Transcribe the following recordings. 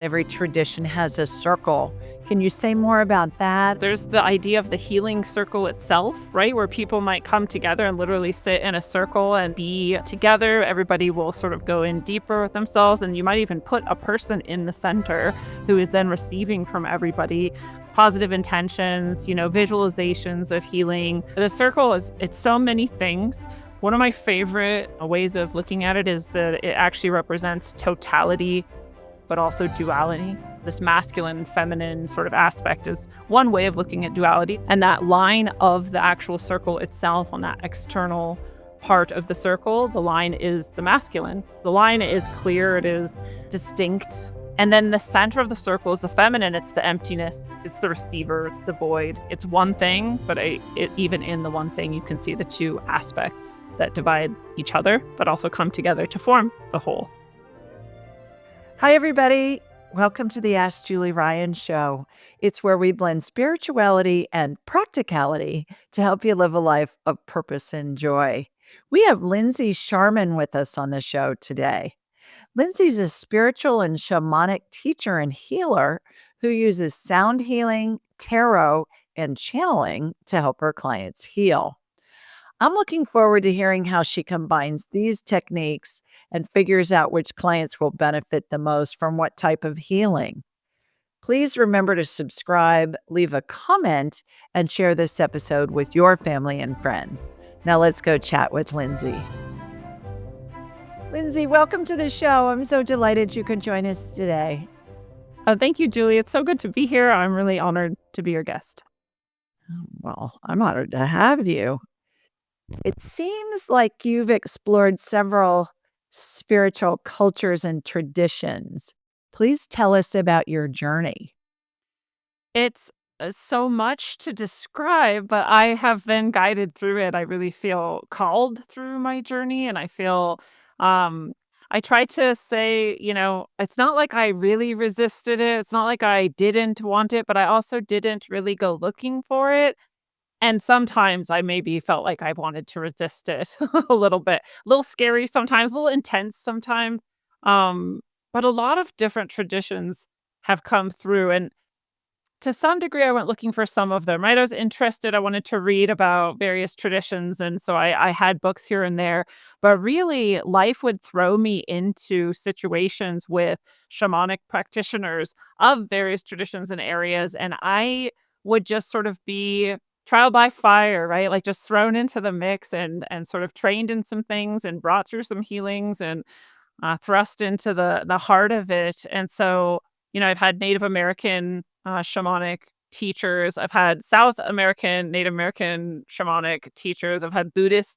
Every tradition has a circle. Can you say more about that? There's the idea of the healing circle itself, right? Where people might come together and literally sit in a circle and be together. Everybody will sort of go in deeper with themselves. And you might even put a person in the center who is then receiving from everybody positive intentions, visualizations of healing. The circle it's so many things. One of my favorite ways of looking at it is that it actually represents totality, but also duality. This masculine and feminine sort of aspect is one way of looking at duality. And that line of the actual circle itself on that external part of the circle, the line is the masculine. The line is clear, it is distinct. And then the center of the circle is the feminine. It's the emptiness, it's the receiver, it's the void. It's one thing, but even in the one thing, you can see the two aspects that divide each other, but also come together to form the whole. Hi, everybody. Welcome to the Ask Julie Ryan Show. It's where we blend spirituality and practicality to help you live a life of purpose and joy. We have Lindsey Scharmyn with us on the show today. Lindsey's a spiritual and shamanic teacher and healer who uses sound healing, tarot, and channeling to help her clients heal. I'm looking forward to hearing how she combines these techniques and figures out which clients will benefit the most from what type of healing. Please remember to subscribe, leave a comment, and share this episode with your family and friends. Now let's go chat with Lindsey. Lindsey, welcome to the show. I'm so delighted you could join us today. Thank you, Julie. It's so good to be here. I'm really honored to be your guest. Well, I'm honored to have you. It seems like you've explored several spiritual cultures and traditions. Please tell us about your journey. It's so much to describe, but I have been guided through it. I really feel called through my journey, and I feel I try to say, it's not like I really resisted it. It's not like I didn't want it, but I also didn't really go looking for it. And sometimes I maybe felt like I wanted to resist it a little bit. A little scary sometimes, a little intense sometimes. But a lot of different traditions have come through. And to some degree, I went looking for some of them, right? I was interested. I wanted to read about various traditions. And so I had books here and there. But really, life would throw me into situations with shamanic practitioners of various traditions and areas. And I would just sort of be trial by fire, right? Like just thrown into the mix and sort of trained in some things and brought through some healings and thrust into the heart of it. And so, I've had Native American shamanic teachers. I've had South American, Native American shamanic teachers. I've had Buddhist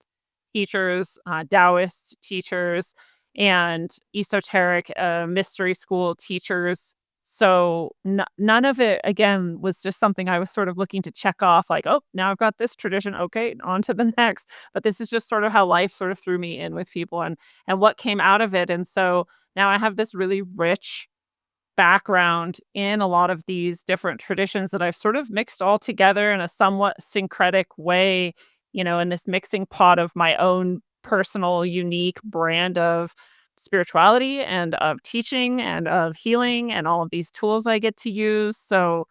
teachers, Taoist teachers, and esoteric mystery school teachers. So none of it, again, was just something I was sort of looking to check off, like, oh, now I've got this tradition. Okay, on to the next. But this is just sort of how life sort of threw me in with people and what came out of it. And so now I have this really rich background in a lot of these different traditions that I've sort of mixed all together in a somewhat syncretic way, in this mixing pot of my own personal, unique brand of spirituality and of teaching and of healing and all of these tools I get to use. So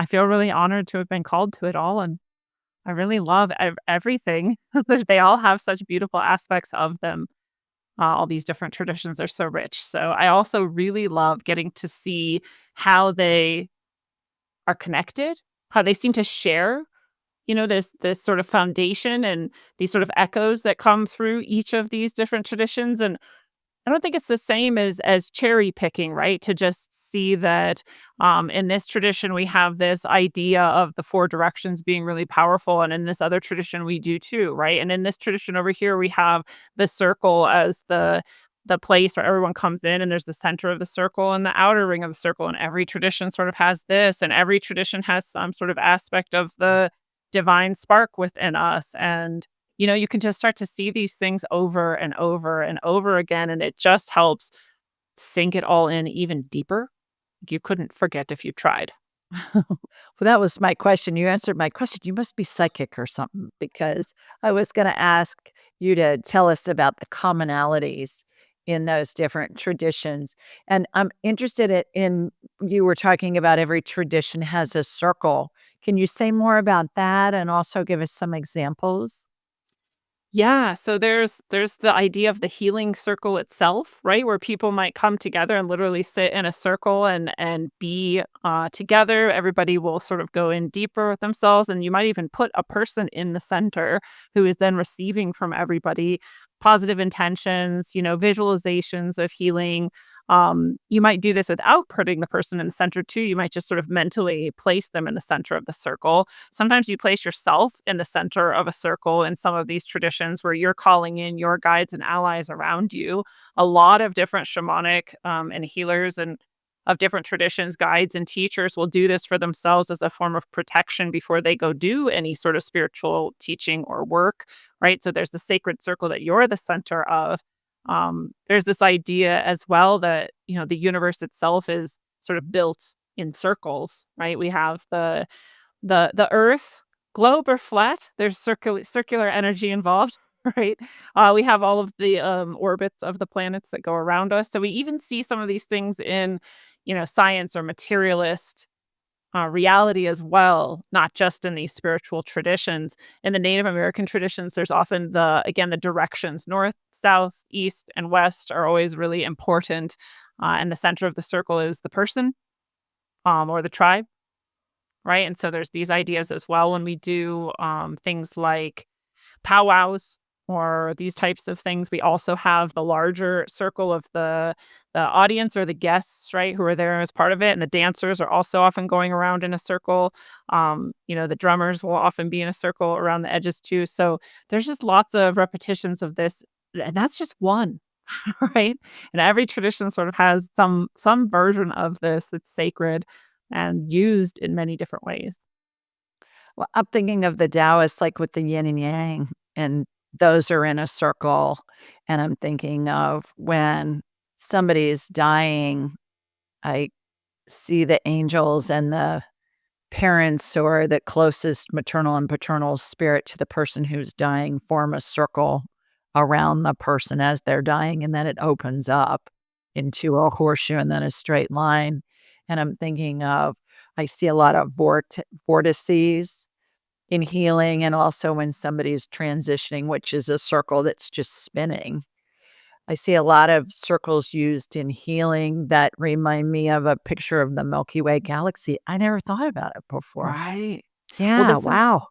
I feel really honored to have been called to it all. And I really love everything. They all have such beautiful aspects of them. All these different traditions are so rich. So I also really love getting to see how they are connected, how they seem to share, this sort of foundation and these sort of echoes that come through each of these different traditions. And I don't think it's the same as cherry picking, right? To just see that in this tradition we have this idea of the four directions being really powerful, and in this other tradition we do too, right? And in this tradition over here we have the circle as the place where everyone comes in, and there's the center of the circle and the outer ring of the circle, and every tradition sort of has this, and every tradition has some sort of aspect of the divine spark within us. And you can just start to see these things over and over and over again, and it just helps sink it all in even deeper. You couldn't forget if you tried. Well, that was my question. You answered my question. You must be psychic or something, because I was going to ask you to tell us about the commonalities in those different traditions. And I'm interested in you were talking about every tradition has a circle. Can you say more about that and also give us some examples? Yeah, so there's the idea of the healing circle itself, right? Where people might come together and literally sit in a circle and be together. Everybody will sort of go in deeper with themselves, and you might even put a person in the center who is then receiving from everybody positive intentions, visualizations of healing. You might do this without putting the person in the center too. You might just sort of mentally place them in the center of the circle. Sometimes you place yourself in the center of a circle in some of these traditions where you're calling in your guides and allies around you. A lot of different shamanic and healers and of different traditions, guides and teachers will do this for themselves as a form of protection before they go do any sort of spiritual teaching or work, right? So there's the sacred circle that you're the center of. There's this idea as well that, the universe itself is sort of built in circles, right? We have the Earth, globe or flat, there's circular energy involved, right? We have all of the, orbits of the planets that go around us, so we even see some of these things in, science or materialist, reality as well, not just in these spiritual traditions. In the Native American traditions, there's often the directions, north, south, east, and west are always really important, and the center of the circle is the person, or the tribe. Right? And so there's these ideas as well when we do things like powwows or these types of things. We also have the larger circle of the audience or the guests, right, who are there as part of it. And the dancers are also often going around in a circle. The drummers will often be in a circle around the edges too. So there's just lots of repetitions of this. And that's just one. Right? And every tradition sort of has some version of this that's sacred and used in many different ways. Well, I'm thinking of the Taoists, like with the yin and yang, and those are in a circle. And I'm thinking of when somebody is dying, I see the angels and the parents or the closest maternal and paternal spirit to the person who's dying form a circle around the person as they're dying, and then it opens up into a horseshoe and then a straight line. And I'm thinking of, I see a lot of vortices in healing and also when somebody's transitioning, which is a circle that's just spinning. I see a lot of circles used in healing that remind me of a picture of the Milky Way galaxy. I never thought about it before. Right. Well, Yeah, this is wow.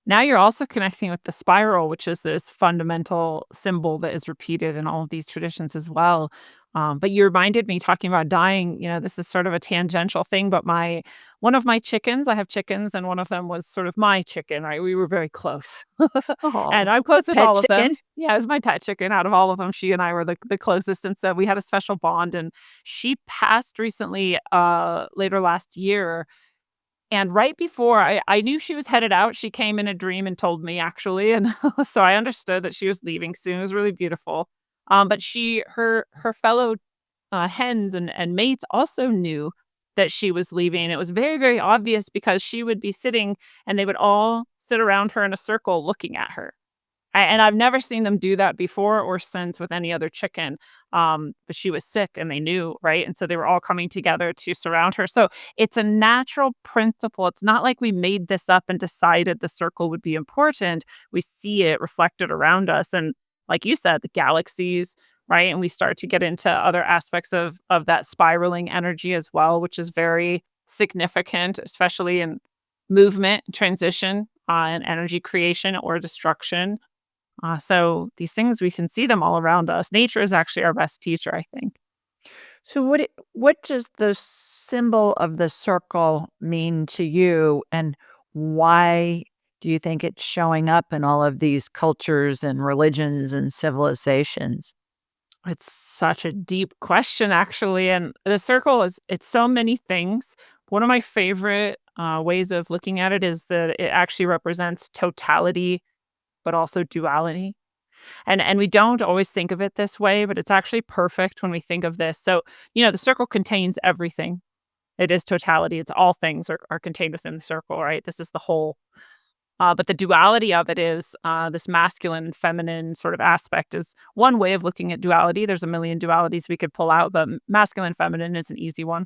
now you're also connecting with the spiral, which is this fundamental symbol that is repeated in all of these traditions as well. But you reminded me talking about dying, this is sort of a tangential thing, but my one of my chickens, I have chickens, and one of them was sort of my chicken, right? We were very close. Oh, And I'm close with pet all of them. chicken? Yeah, it was my pet chicken. Out of all of them, she and I were the closest. And so we had a special bond. And she passed recently, later last year, and right before I knew she was headed out, she came in a dream and told me actually, and so I understood that she was leaving soon. It was really beautiful. But her fellow, hens and mates also knew that she was leaving. It was very, very obvious because she would be sitting and they would all sit around her in a circle looking at her. And I've never seen them do that before or since with any other chicken. But she was sick and they knew, right? And so they were all coming together to surround her. So it's a natural principle. It's not like we made this up and decided the circle would be important. We see it reflected around us. And like you said, the galaxies, right? And we start to get into other aspects of that spiraling energy as well, which is very significant, especially in movement, transition, and energy creation or destruction. So these things, we can see them all around us. Nature is actually our best teacher, I think. So what does the symbol of the circle mean to you, and why do you think it's showing up in all of these cultures and religions and civilizations? It's such a deep question, actually. And the circle it's so many things. One of my favorite ways of looking at it is that it actually represents totality, but also duality. And we don't always think of it this way, but it's actually perfect when we think of this. So, the circle contains everything. It is totality. It's all things are contained within the circle, right? This is the whole. But the duality of it is this masculine and feminine sort of aspect is one way of looking at duality. There's a million dualities we could pull out, but masculine feminine is an easy one.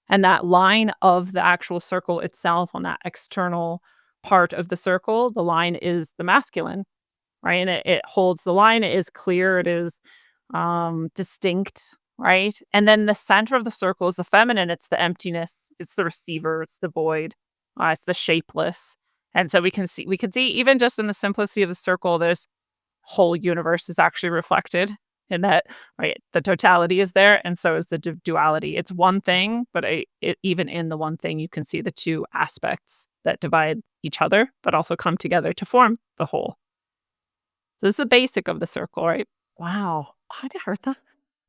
And that line of the actual circle itself on that external part of the circle, the line is the masculine, right? And it holds the line, it is clear, it is distinct, right? And then the center of the circle is the feminine, it's the emptiness, it's the receiver, it's the void, it's the shapeless. And so we can see even just in the simplicity of the circle, this whole universe is actually reflected in that, right? The totality is there, and so is the duality. It's one thing, but even in the one thing, you can see the two aspects that divide each other, but also come together to form the whole. So this is the basic of the circle, right? Wow. I never thought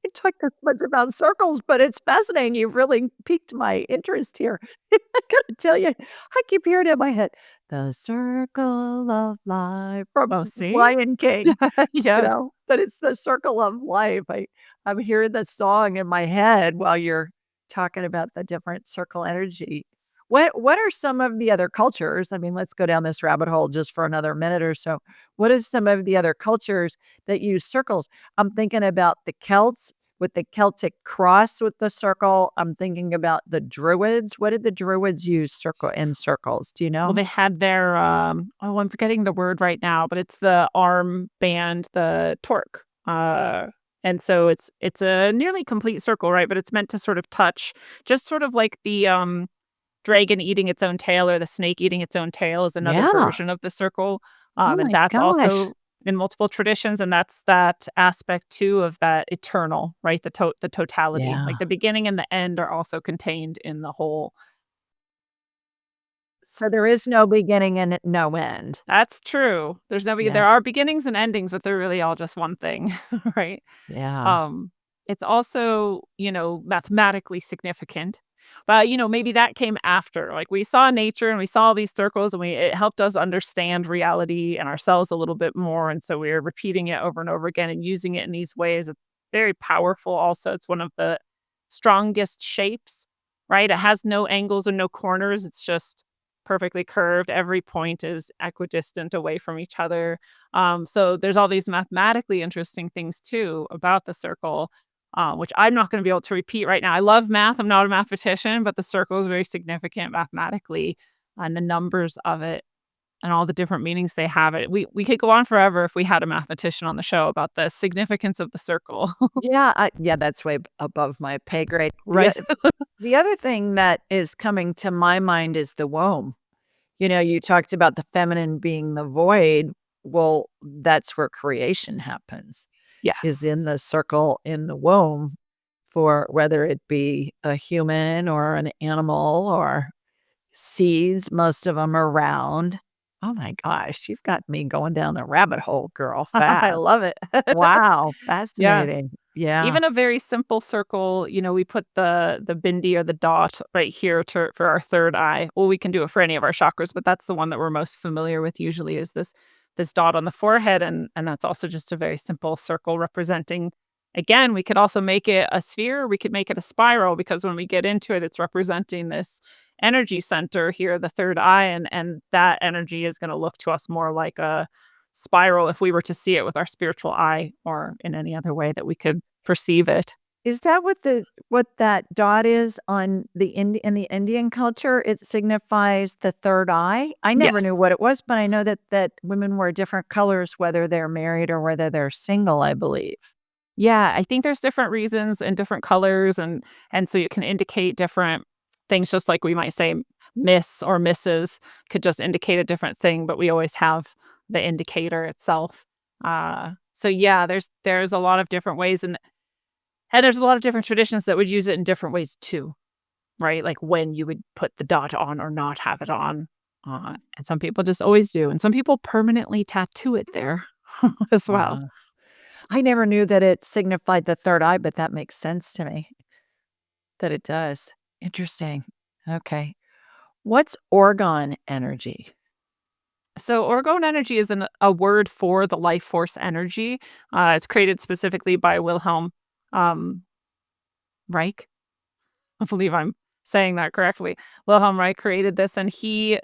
I talked this much about circles, but it's fascinating. You've really piqued my interest here. I gotta tell you, I keep hearing it in my head, "The circle of life" from Oh, see? Lion King, Yes. but it's the circle of life. I'm hearing the song in my head while you're talking about the different circle energy. What are some of the other cultures? I mean, let's go down this rabbit hole just for another minute or so. What is some of the other cultures that use circles? I'm thinking about the Celts with the Celtic cross with the circle. I'm thinking about the Druids. What did the Druids use in circles? Do you Well, know? they had their, oh, I'm forgetting the word right now, but it's the arm band, the torque. And so it's a nearly complete circle, right? But it's meant to sort of touch, just sort of like the dragon eating its own tail or the snake eating its own tail is another Yeah. version of the circle. Oh And my that's gosh. also in multiple traditions, and that's that aspect too of that eternal, right? The totality, Yeah. like the beginning and the end are also contained in the whole. So there is no beginning and no end. That's true. Yeah. There are beginnings and endings, but they're really all just one thing, right? Yeah. Um, it's also, mathematically significant. But, maybe that came after. Like we saw nature and we saw these circles and it helped us understand reality and ourselves a little bit more. And so we're repeating it over and over again and using it in these ways. It's very powerful also. It's one of the strongest shapes, right? It has no angles and no corners. It's just perfectly curved. Every point is equidistant away from each other. So there's all these mathematically interesting things too about the circle, which I'm not going to be able to repeat right now. I love math. I'm not a mathematician, but the circle is very significant mathematically, and the numbers of it and all the different meanings they have. We could go on forever if we had a mathematician on the show about the significance of the circle. Yeah, that's way above my pay grade. Right. The other thing that is coming to my mind is the womb. You talked about the feminine being the void. Well, that's where creation happens, is in Yes. the circle in the womb for whether it be a human or an animal or seeds, most of them are round. Oh my gosh, you've got me going down the rabbit hole, girl, I fast. love it. Wow, Yeah. fascinating. Yeah. Even a very simple circle, we put the bindi or the dot right here for our third eye. Well, we can do it for any of our chakras, but that's the one that we're most familiar with usually is this dot on the forehead, and that's also just a very simple circle representing. Again, we could also make it a sphere, we could make it a spiral because when we get into it, it's representing this energy center here, the third eye, and that energy is going to look to us more like a spiral if we were to see it with our spiritual eye or in any other way that we could perceive it. Is that what that dot is on in the Indian culture? It signifies the third eye? I never knew Yes. what it was, but I know that women wear different colors whether they're married or whether they're single, I believe. Yeah, I think there's different reasons and different colors and so you can indicate different things just like we might say miss or misses could just indicate a different thing, but we always have the indicator itself. So yeah, there's a lot of different ways and there's a lot of different traditions that would use it in different ways too, right? Like when you would put the dot on or not have it on. And some people just always do, and some people permanently tattoo it there as well. Wow. I never knew that it signified the third eye, but that makes sense to me that it does. Interesting. Okay. What's orgone energy? So orgone energy is a word for the life force energy. It's created specifically by Wilhelm um, Reich. I believe I'm saying that correctly. Wilhelm Reich created this, and he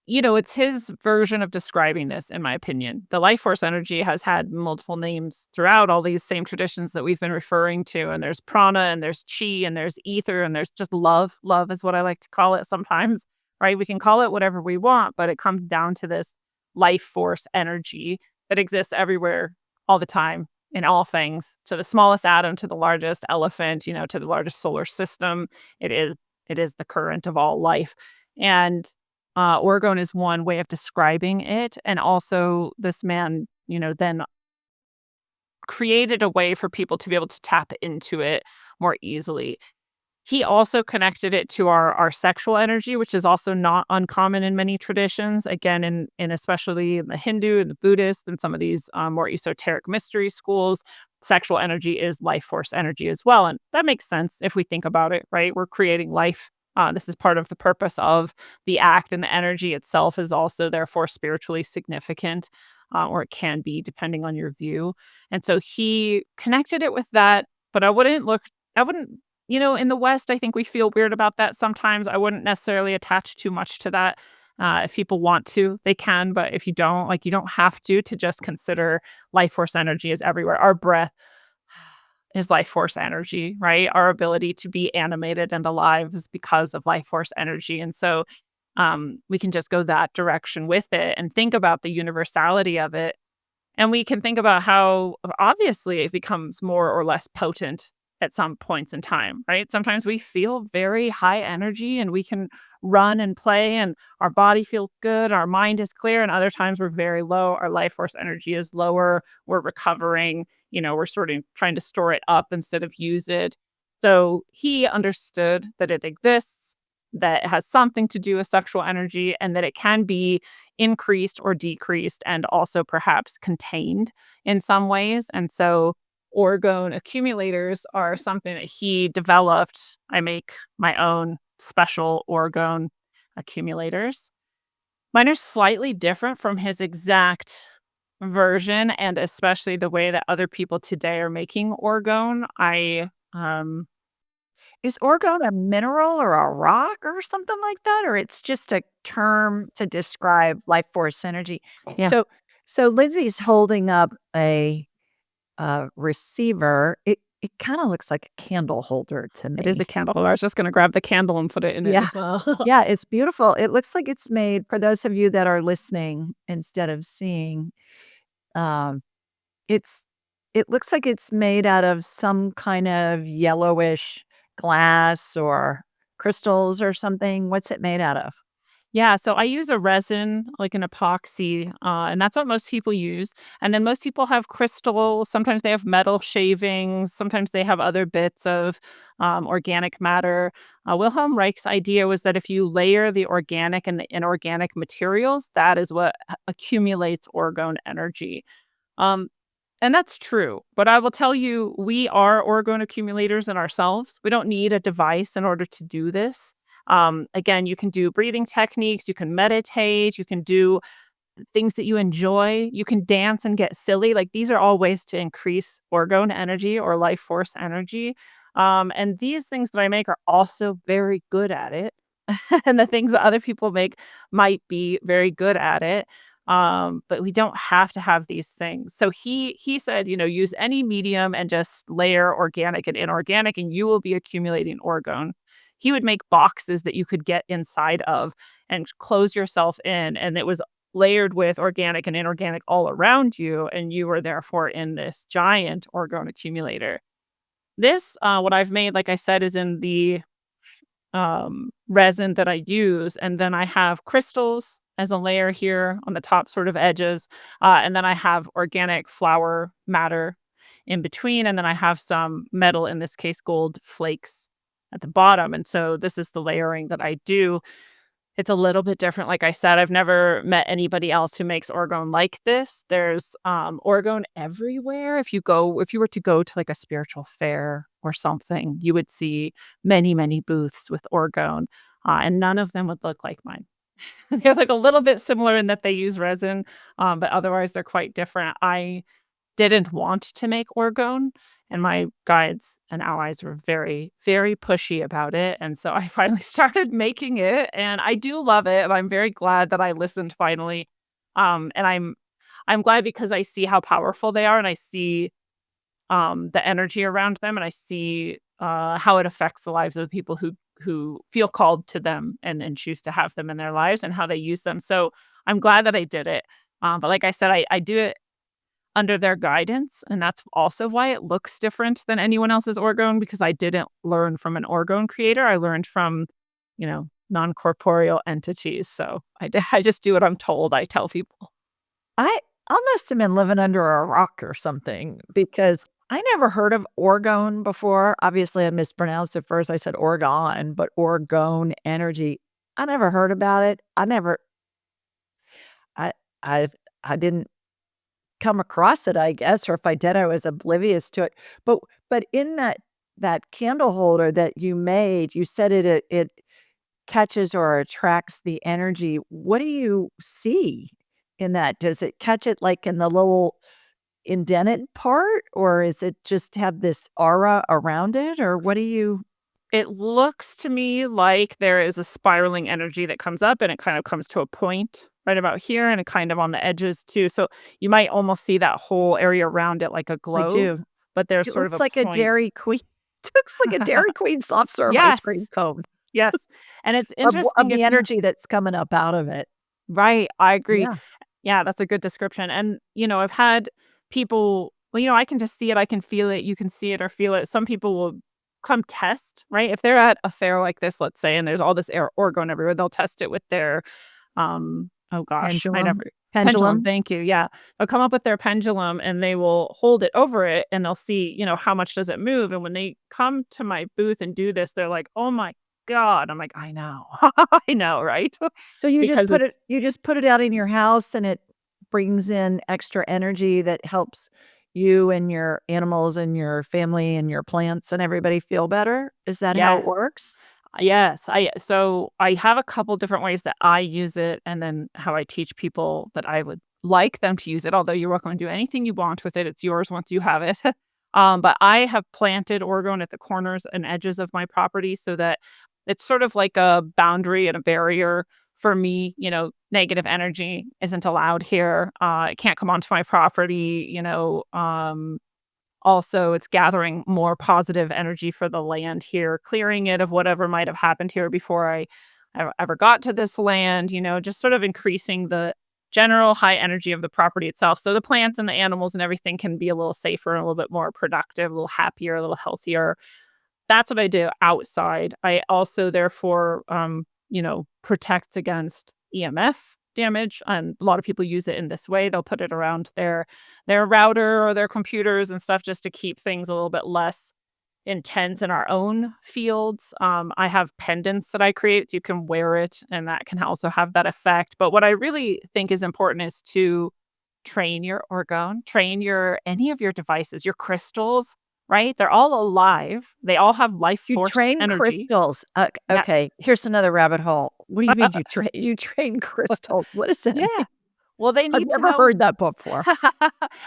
it's his version of describing this, in my opinion. The life force energy has had multiple names throughout all these same traditions that we've been referring to. And there's prana, and there's chi, and there's ether, and there's just love. Love is what I like to call it sometimes, right? We can call it whatever we want, but it comes down to this life force energy that exists everywhere all the time in all things, to the smallest atom, to the largest elephant, to the largest solar system. It is, it is the current of all life. And Orgone is one way of describing it, and also this man, then created a way for people to be able to tap into it more easily. He also connected it to our sexual energy, which is also not uncommon in many traditions. Again, in especially in the Hindu and the Buddhist and some of these more esoteric mystery schools, sexual energy is life force energy as well, and that makes sense if we think about it. Right, we're creating life. This is part of the purpose of the act, and the energy itself is also therefore spiritually significant, or it can be depending on your view. And so he connected it with that, but I wouldn't in the West, I think we feel weird about that sometimes. I wouldn't necessarily attach too much to that. If people want to, they can, but if you don't, you don't have to just consider life force energy is everywhere. Our breath is life force energy, right? Our ability to be animated and alive is because of life force energy. And so we can just go that direction with it and think about the universality of it. And we can think about how obviously it becomes more or less potent at some points in time, right? Sometimes we feel very high energy and we can run and play and our body feels good, our mind is clear, and other times we're very low, our life force energy is lower, we're recovering, we're sort of trying to store it up instead of use it. So he understood that it exists, that it has something to do with sexual energy, and that it can be increased or decreased and also perhaps contained in some ways. And so Orgone accumulators are something that he developed. I make my own special Orgone accumulators. Mine are slightly different from his exact version, and especially the way that other people today are making Orgone. Is orgone a mineral or a rock or something like that? Or it's just a term to describe life force energy? Yeah, So so Lindsay's holding up a receiver. It kinda looks like a candle holder to it is a me. candle. I was just gonna grab the candle and put it in it Yeah. as well. Yeah, it's beautiful. It looks like it's made for those of you that are listening instead of seeing, um, it's it looks like it's made out of some kind of yellowish glass or crystals or something. What's it made out of? Yeah, so I use a resin, like an epoxy, and that's what most people use. And then most people have crystal. Sometimes they have metal shavings. Sometimes they have other bits of organic matter. Wilhelm Reich's idea was that if you layer the organic and the inorganic materials, that is what accumulates orgone energy. Um, and that's true. But I will tell you, we are orgone accumulators in ourselves. We don't need a device in order to do this. Again, you can do breathing techniques, you can meditate, you can do things that you enjoy, you can dance and get silly. Like these are all ways to increase orgone energy or life force energy. And these things that I make are also very good at it. And the things that other people make might be very good at it. But we don't have to have these things. So he said, use any medium and just layer organic and inorganic, and you will be accumulating orgone. He would make boxes that you could get inside of and close yourself in, and it was layered with organic and inorganic all around you, and you were therefore in this giant orgone accumulator. This, what I've made, like I said, is in the resin that I use, and then I have crystals as a layer here on the top sort of edges, and then I have organic flower matter in between, and then I have some metal, in this case, gold flakes at the bottom. And so this is the layering that I do. It's a little bit different. Like I said, I've never met anybody else who makes orgone like this. There's orgone everywhere. If you were to go to like a spiritual fair or something, you would see many, many booths with orgone, and none of them would look like mine. They're like a little bit similar in that they use resin, but otherwise they're quite different. I didn't want to make Orgone, and my guides and allies were very, very pushy about it, and so I finally started making it, and I do love it, and I'm very glad that I listened finally. And I'm glad because I see how powerful they are, and I see the energy around them, and I see how it affects the lives of the people who feel called to them and choose to have them in their lives and how they use them. So I'm glad that I did it. But like I said, I do it under their guidance, and that's also why it looks different than anyone else's orgone because I didn't learn from an orgone creator. I learned from, non-corporeal entities. So I just do what I'm told. I tell people. I must have been living under a rock or something because I never heard of orgone before. Obviously, I mispronounced it first. I said orgone, but orgone energy. I never heard about it. I I I didn't come across it, I guess, or if I did, I was oblivious to it. But in that candle holder that you made, you said it catches or attracts the energy. What do you see in that? Does it catch it, like, in the little indented part, or is it just have this aura around it, or what do you It looks to me like there is a spiraling energy that comes up and it kind of comes to a point right about here and it kind of on the edges too. So you might almost see that whole area around it like a I globe, do. but there's It sort of looks a like a point. Dairy Queen. It looks like a Dairy Queen soft serve ice cream Yes. cone Yes. And it's of interesting the if you energy that's coming up out of it. right, I agree. Yeah. Yeah, that's a good description. And, I've had people, well, I can just see it, I can feel it, you can see it or feel it. Some people will come test, right? If they're at a fair like this, let's say, and there's all this orgone everywhere, they'll test it with their oh gosh, I never Pendulum. pendulum, Pendulum. thank you. Yeah. They'll come up with their pendulum and they will hold it over it and they'll see, how much does it move. And when they come to my booth and do this, they're like, "Oh my God." I'm like, I know. I know, right? So you just Because put it it's you just put it out in your house and it brings in extra energy that helps you and your animals and your family and your plants and everybody feel better? Is that how it yes. works? Yes, I have a couple different ways that I use it and then how I teach people that I would like them to use it, although you're welcome to do anything you want with it. It's yours once you have it. But I have planted orgone at the corners and edges of my property so that it's sort of like a boundary and a barrier for me, negative energy isn't allowed here. It can't come onto my property, also, it's gathering more positive energy for the land here, clearing it of whatever might have happened here before I ever got to this land, just sort of increasing the general high energy of the property itself. So the plants and the animals and everything can be a little safer and a little bit more productive, a little happier, a little healthier. That's what I do outside. I also therefore, protect against EMF damage, and a lot of people use it in this way. They'll put it around their router or their computers and stuff just to keep things a little bit less intense in our own fields. I have pendants that I create. You can wear it, and that can also have that effect. But what I really think is important is to train your orgone, train your any of your devices, your crystals, right? They're all alive. They all have life You force train energy. crystals. Yes. Okay, here's another rabbit hole. What do you mean you train crystals? What does that Yeah. mean? Well, they I've need to never know. heard that before.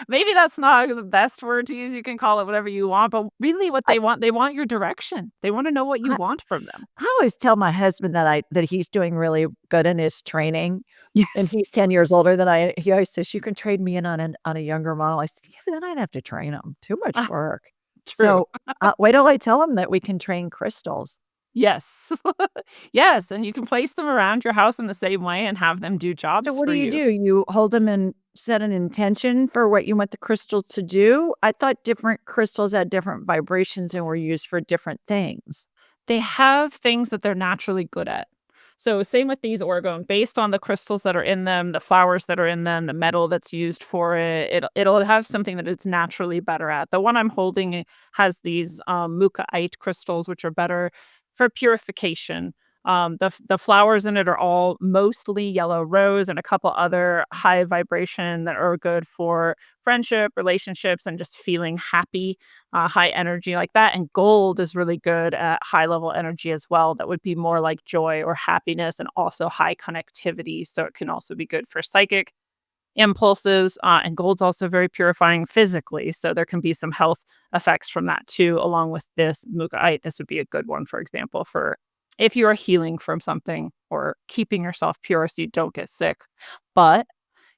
Maybe that's not the best word to use. You can call it whatever you want, but really what I they want your direction. They wanna know what you I want from them. I always tell my husband that he's doing really good in his training, and Yes. he's 10 years older than I he always says, "You can trade me in on a younger model." I said, "Yeah, but then I'd have to train him. Too much Ah, work." true. So, wait till I tell him that we can train crystals. Yes. Yes, and you can place them around your house in the same way and have them do So jobs what do for you you. do? You hold them and set an intention for what you want the crystals to do? I thought different crystals had different vibrations and were used for different things. They have things that they're naturally good at. So same with these orgone, based on the crystals that are in them, the flowers that are in them, the metal that's used for it, it'll have something that it's naturally better at. The one I'm holding has these mukaite crystals, which are better for purification. The flowers in it are all mostly yellow rose and a couple other high vibration that are good for friendship, relationships, and just feeling happy, high energy like that. And gold is really good at high level energy as well. That would be more like joy or happiness and also high connectivity. So it can also be good for psychic impulses, and gold's also very purifying physically, so there can be some health effects from that too, along with this mugaite. This would be a good one, for example, for if you are healing from something or keeping yourself pure so you don't get sick. But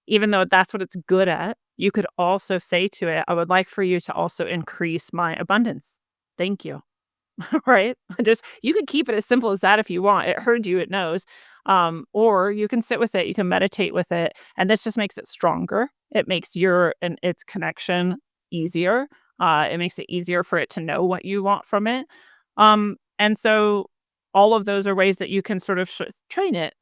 even though that's what it's good at, you could also say to it, "I would like for you to also increase my abundance. Thank you." Right? Just you could keep it as simple as that if you want. It heard you, it knows. Or you can sit with it, you can meditate with it, and this just makes it stronger. It makes your and its connection easier. It makes it easier for it to know what you want from it. And so all of those are ways that you can sort of train it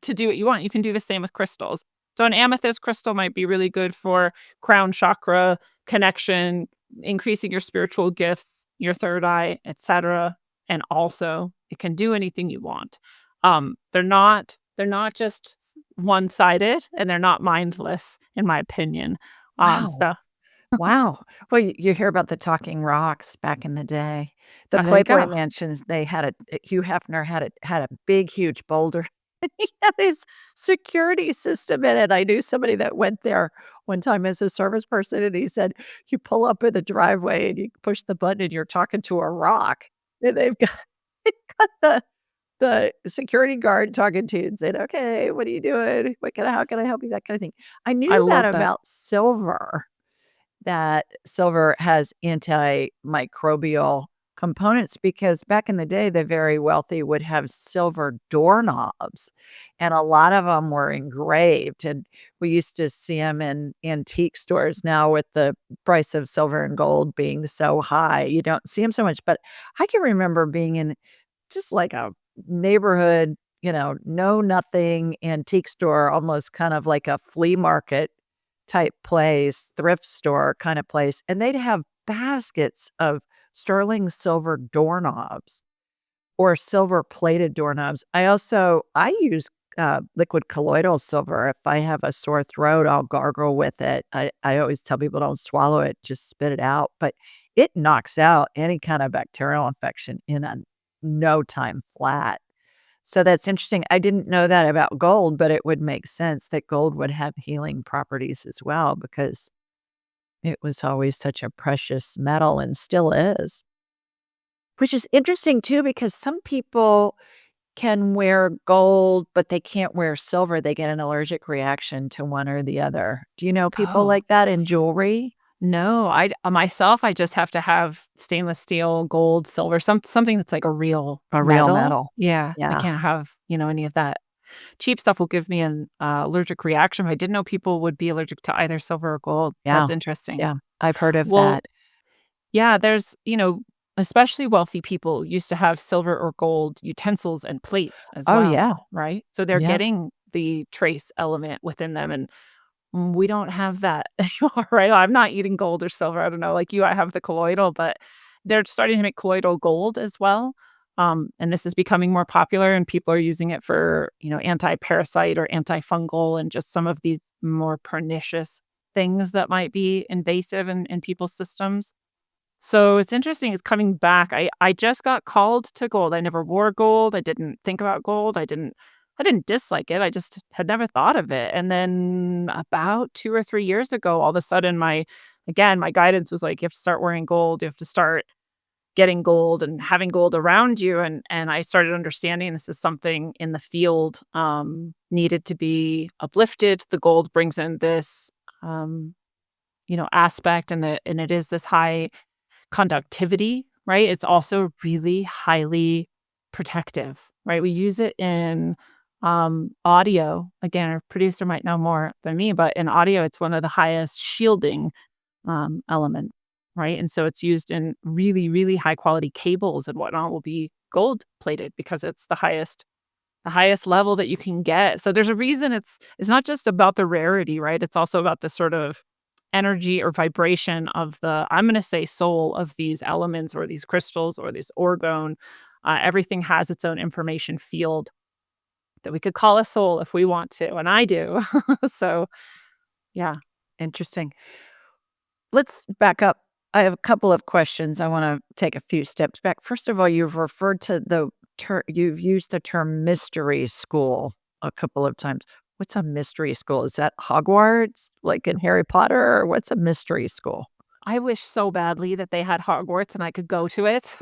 to do what you want. You can do the same with crystals. So an amethyst crystal might be really good for crown chakra connection, increasing your spiritual gifts, your third eye, etc. And also, it can do anything you want. They're not just one-sided and they're not mindless, in my opinion. Wow. So Wow. Well, you hear about the talking rocks back in the day. The there you Playboy go. Mansions, they had Hugh Hefner had a big, huge boulder. And he had his security system in it. I knew somebody that went there one time as a service person, and he said, "You pull up in the driveway and you push the button and you're talking to a rock." And they've got they've got the security guard talking to you and saying, "Okay, what are you doing? How can I help you?" That kind of thing. I I knew that love that. about silver, that silver has antimicrobial components because back in the day, the very wealthy would have silver doorknobs, and a lot of them were engraved, and we used to see them in antique stores. Now with the price of silver and gold being so high, you don't see them so much, but I can remember being in just like a neighborhood, know nothing antique store, almost kind of like a flea market type place, thrift store kind of place, and they'd have baskets of sterling silver doorknobs or silver plated doorknobs. I use, liquid colloidal silver. If I have a sore throat, I'll gargle with it. I always tell people don't swallow it, just spit it out, but it knocks out any kind of bacterial infection in a no time flat. So that's interesting. I didn't know that about gold, but it would make sense that gold would have healing properties as well because it was always such a precious metal and still is. Which is interesting too, because some people can wear gold, but they can't wear silver. They get an allergic reaction to one or the other. Do you know people Oh. like that in jewelry? No, myself, I just have to have stainless steel, gold, silver, something that's like a real A real metal. metal. Yeah, I Yeah. can't have, any of that. Cheap stuff will give me an allergic reaction. But I didn't know people would be allergic to either silver or gold. Yeah. That's interesting. Yeah. I've heard of Well, that. yeah, especially wealthy people used to have silver or gold utensils and plates as Oh, well, yeah. right? So they're Yeah. getting the trace element within them. And we don't have that anymore, right? I'm not eating gold or silver. I don't know, like you, I have the colloidal, but they're starting to make colloidal gold as well. And this is becoming more popular, and people are using it for, anti-parasite or antifungal and just some of these more pernicious things that might be invasive in people's systems. So it's interesting it's coming back. I just got called to gold. I never wore gold. I didn't think about gold. I didn't dislike it. I just had never thought of it. And then about 2 or 3 years ago, all of a sudden my guidance was like, you have to start wearing gold. You have to start getting gold and having gold around you. And I started understanding this is something in the field needed to be uplifted. The gold brings in this aspect, and it is this high conductivity, right? It's also really highly protective, right? We use it in audio. Again, our producer might know more than me, but in audio, it's one of the highest shielding element, right? And so it's used in really, really high quality cables and whatnot will be gold plated because it's the highest level that you can get. So there's a reason it's not just about the rarity, right? It's also about the sort of energy or vibration of the I'm going to say soul of these elements or these crystals or this orgone. Everything has its own information field that we could call a soul if we want to, and I do. So yeah. Interesting. Let's back up. I have a couple of questions. I wanna take a few steps back. First of all, you've used the term mystery school a couple of times. What's a mystery school? Is that Hogwarts, like in Harry Potter, or what's a mystery school? I wish so badly that they had Hogwarts and I could go to it.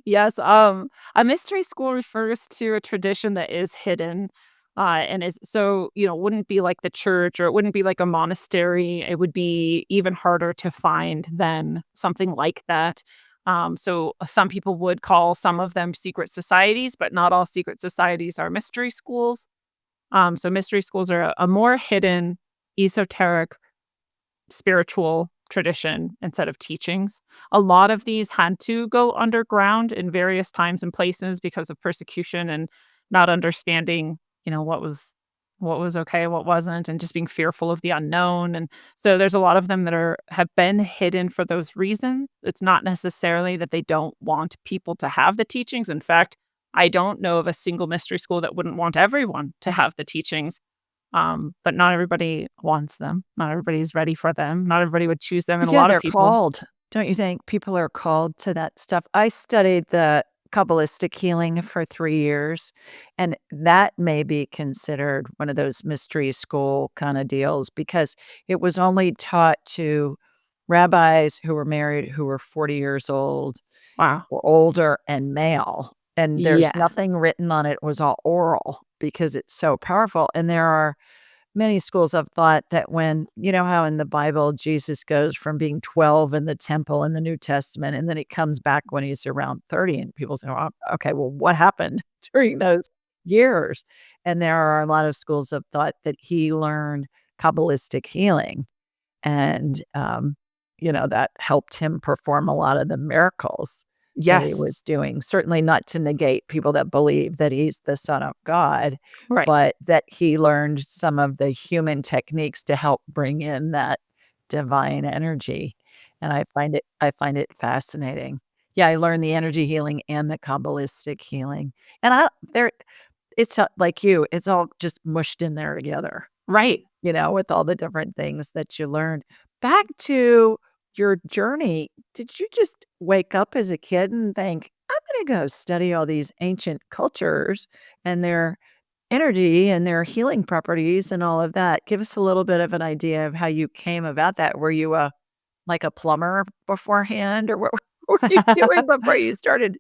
Yes, a mystery school refers to a tradition that is hidden, and is so, wouldn't be like the church or it wouldn't be like a monastery. It would be even harder to find than something like that. Some people would call some of them secret societies, but not all secret societies are mystery schools. So mystery schools are a more hidden, esoteric spiritual tradition instead of teachings. A lot of these had to go underground in various times and places because of persecution and not understanding, what was okay, what wasn't, and just being fearful of the unknown. And so there's a lot of them that have been hidden for those reasons. It's not necessarily that they don't want people to have the teachings. In fact, I don't know of a single mystery school that wouldn't want everyone to have the teachings. But not everybody wants them. Not everybody's ready for them. Not everybody would choose them, and a Yeah, lot of they're people. called. Don't you think people are called to that stuff? I studied the Kabbalistic healing for 3 years, and that may be considered one of those mystery school kinda deals because it was only taught to rabbis who were married, who were 40 years old Wow. or older and male, and there's Yeah. nothing written on it. It was all oral because it's so powerful, and there are many schools of thought that when how in the Bible Jesus goes from being 12 in the temple in the New Testament, and then he comes back when he's around 30, and people say, "Oh, okay, well, what happened during those years?" And there are a lot of schools of thought that he learned Kabbalistic healing, and, that helped him perform a lot of the miracles that he Yes. was doing. Certainly not to negate people that believe that he's the son of God, Right. but that he learned some of the human techniques to help bring in that divine energy, and I find it fascinating. Yeah, I learned the energy healing and the Kabbalistic healing, and I there it's, like you, it's all just mushed in there together, Right. with all the different things that you learned. Back to your journey, did you just wake up as a kid and think, "I'm gonna go study all these ancient cultures and their energy and their healing properties and all of that?" Give us a little bit of an idea of how you came about that. Were you like a plumber beforehand, or what were you doing before you started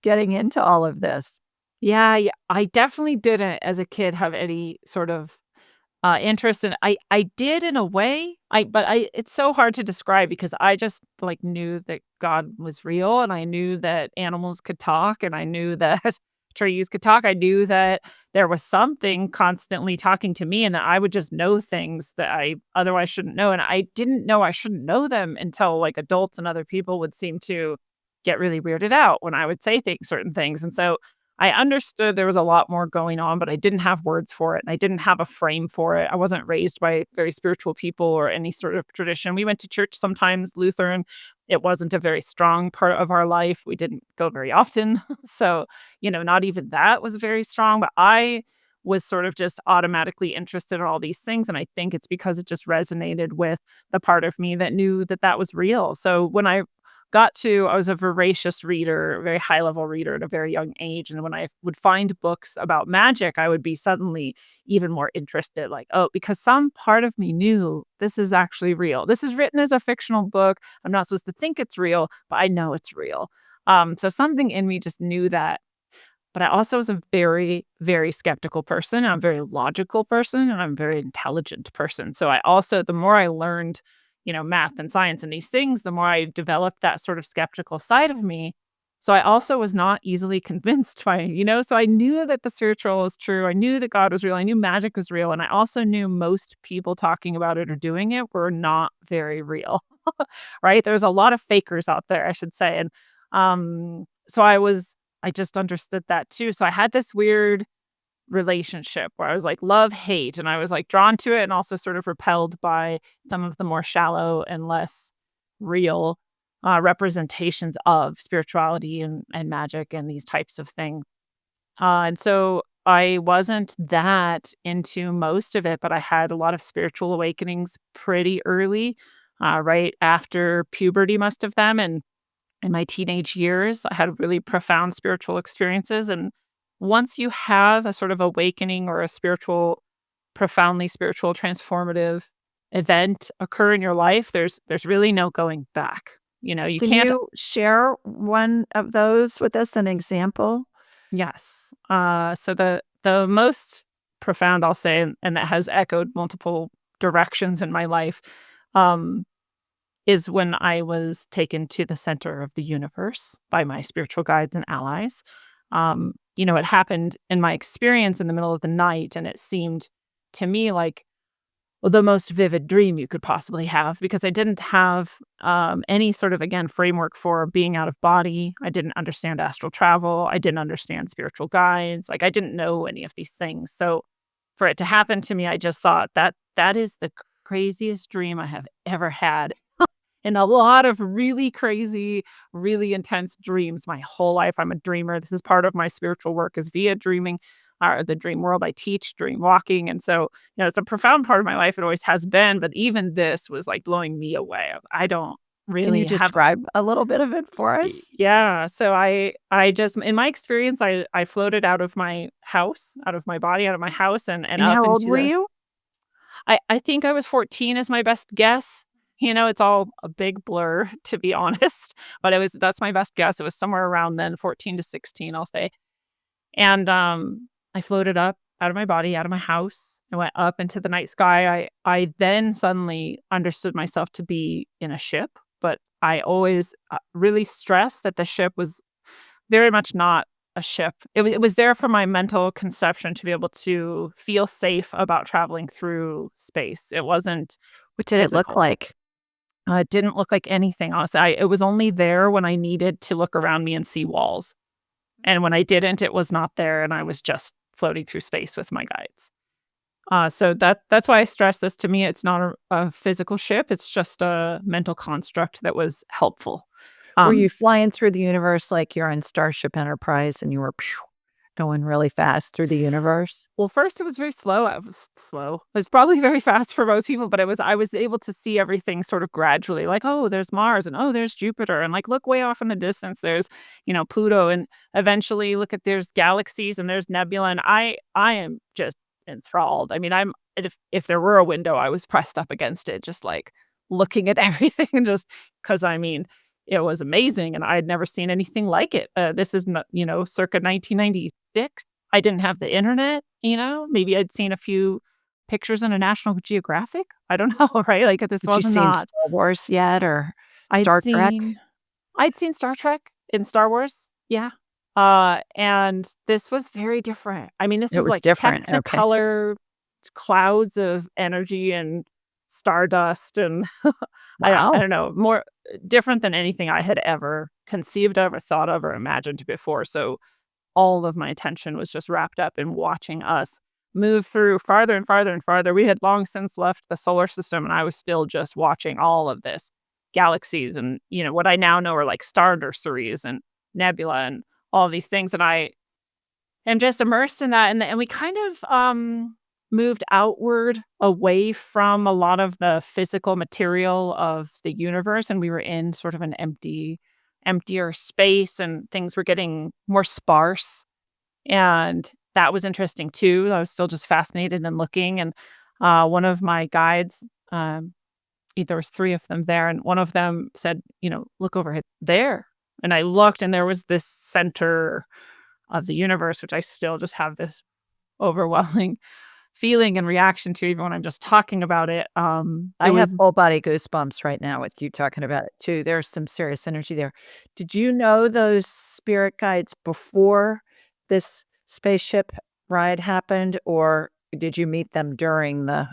getting into all of this? Yeah, yeah, I definitely didn't, as a kid, have any sort of interest in. I did in a way, but it's so hard to describe because I just, like, knew that God was real, and I knew that animals could talk, and I knew that trees could talk. I knew that there was something constantly talking to me and that I would just know things that I otherwise shouldn't know, and I didn't know I shouldn't know them until, like, adults and other people would seem to get really weirded out when I would say certain things, and so I understood there was a lot more going on, but I didn't have words for it, and I didn't have a frame for it. I wasn't raised by very spiritual people or any sort of tradition. We went to church sometimes, Lutheran. It wasn't a very strong part of our life. We didn't go very often. So, not even that was very strong, but I was sort of just automatically interested in all these things. And I think it's because it just resonated with the part of me that knew that that was real. So when I was a voracious reader, a very high level reader at a very young age. And when I would find books about magic, I would be suddenly even more interested. Like, oh, because some part of me knew this is actually real. This is written as a fictional book. I'm not supposed to think it's real, but I know it's real. So something in me just knew that. But I also was a very, very skeptical person. I'm a very logical person and I'm a very intelligent person. So I also, the more I learned, math and science and these things, the more I developed that sort of skeptical side of me. So I also was not easily convinced so I knew that the spiritual was true. I knew that God was real. I knew magic was real. And I also knew most people talking about it or doing it were not very real. Right? There's a lot of fakers out there, I should say. And so I just understood that too. So I had this weird relationship where I was like love, hate, and I was like drawn to it and also sort of repelled by some of the more shallow and less real representations of spirituality and magic and these types of things. And so I wasn't that into most of it, but I had a lot of spiritual awakenings pretty early, right after puberty, most of them. And in my teenage years, I had really profound spiritual experiences. And once you have a sort of awakening or a spiritual profoundly spiritual, transformative event occur in your life, there's really no going back. You Can can't. you share one of those with us, an example? Yes. So the most profound, I'll say, and that has echoed multiple directions in my life, um, is when I was taken to the center of the universe by my spiritual guides and allies. It happened in my experience in the middle of the night, and it seemed to me like the most vivid dream you could possibly have, because I didn't have any sort of, again, framework for being out of body. I didn't understand astral travel. I didn't understand spiritual guides. Like, I didn't know any of these things. So for it to happen to me, I just thought that is the craziest dream I have ever had. And a lot of really crazy, really intense dreams my whole life. I'm a dreamer. This is part of my spiritual work, is via dreaming, or the dream world. I teach dream walking. And so, it's a profound part of my life. It always has been. But even this was like blowing me away. I don't Can you really have. describe a little bit of it for us? Yeah. So I just, in my experience, I floated out of my house, out of my body, out of my house, and And up how old into were the. you? I think I was 14 is my best guess. It's all a big blur, to be honest, but that's my best guess. It was somewhere around then, 14 to 16, I'll say. And I floated up out of my body, out of my house. I went up into the night sky. I then suddenly understood myself to be in a ship, but I always really stressed that the ship was very much not a ship. It was there for my mental conception to be able to feel safe about traveling through space. It wasn't What did it look physical. like? It didn't look like anything, honestly. It was only there when I needed to look around me and see walls, and when I didn't, it was not there, and I was just floating through space with my guides. So that's why I stress this. To me, it's not a physical ship, it's just a mental construct that was helpful. Were you Um, flying through the universe like you're in Starship Enterprise and you were going really fast through the universe? well, first it was very slow. I was slow. It was probably very fast for most people, but I was able to see everything sort of gradually, like, oh, there's Mars, and oh, there's Jupiter, and like, look way off in the distance, there's, Pluto, and eventually look at, there's galaxies and there's nebula, and I am just enthralled. I mean, if there were a window, I was pressed up against it, just like looking at everything, and just because, I mean, it was amazing, and I had never seen anything like it. This is not, circa 1996. I didn't have the internet, maybe I'd seen a few pictures in a National Geographic. I don't know, right? Like, this Had you was seen not. Star Wars yet or I'd Star Trek? seen I'd seen Star Trek and Star Wars, yeah. And this was very different. I mean, this It was was like different, okay. technicolor clouds of energy and stardust, and I Wow. don't know, more different than anything I had ever conceived of or thought of or imagined before. So all of my attention was just wrapped up in watching us move through farther and farther and farther. We had long since left the solar system, and I was still just watching all of this galaxies and, what I now know are like star nurseries and nebula and all these things. And I am just immersed in that. And we kind of moved outward away from a lot of the physical material of the universe. And we were in sort of an emptier space, and things were getting more sparse, and that was interesting too. I was still just fascinated and looking, and one of my guides, there was 3 of them there, and one of them said, "Look over there." And I looked, and there was this center of the universe, which I still just have this overwhelming feeling and reaction to, even when I'm just talking about it. It I was. have full body goosebumps right now with you talking about it too. There's some serious energy there. Did you know those spirit guides before this spaceship ride happened, or did you meet them during the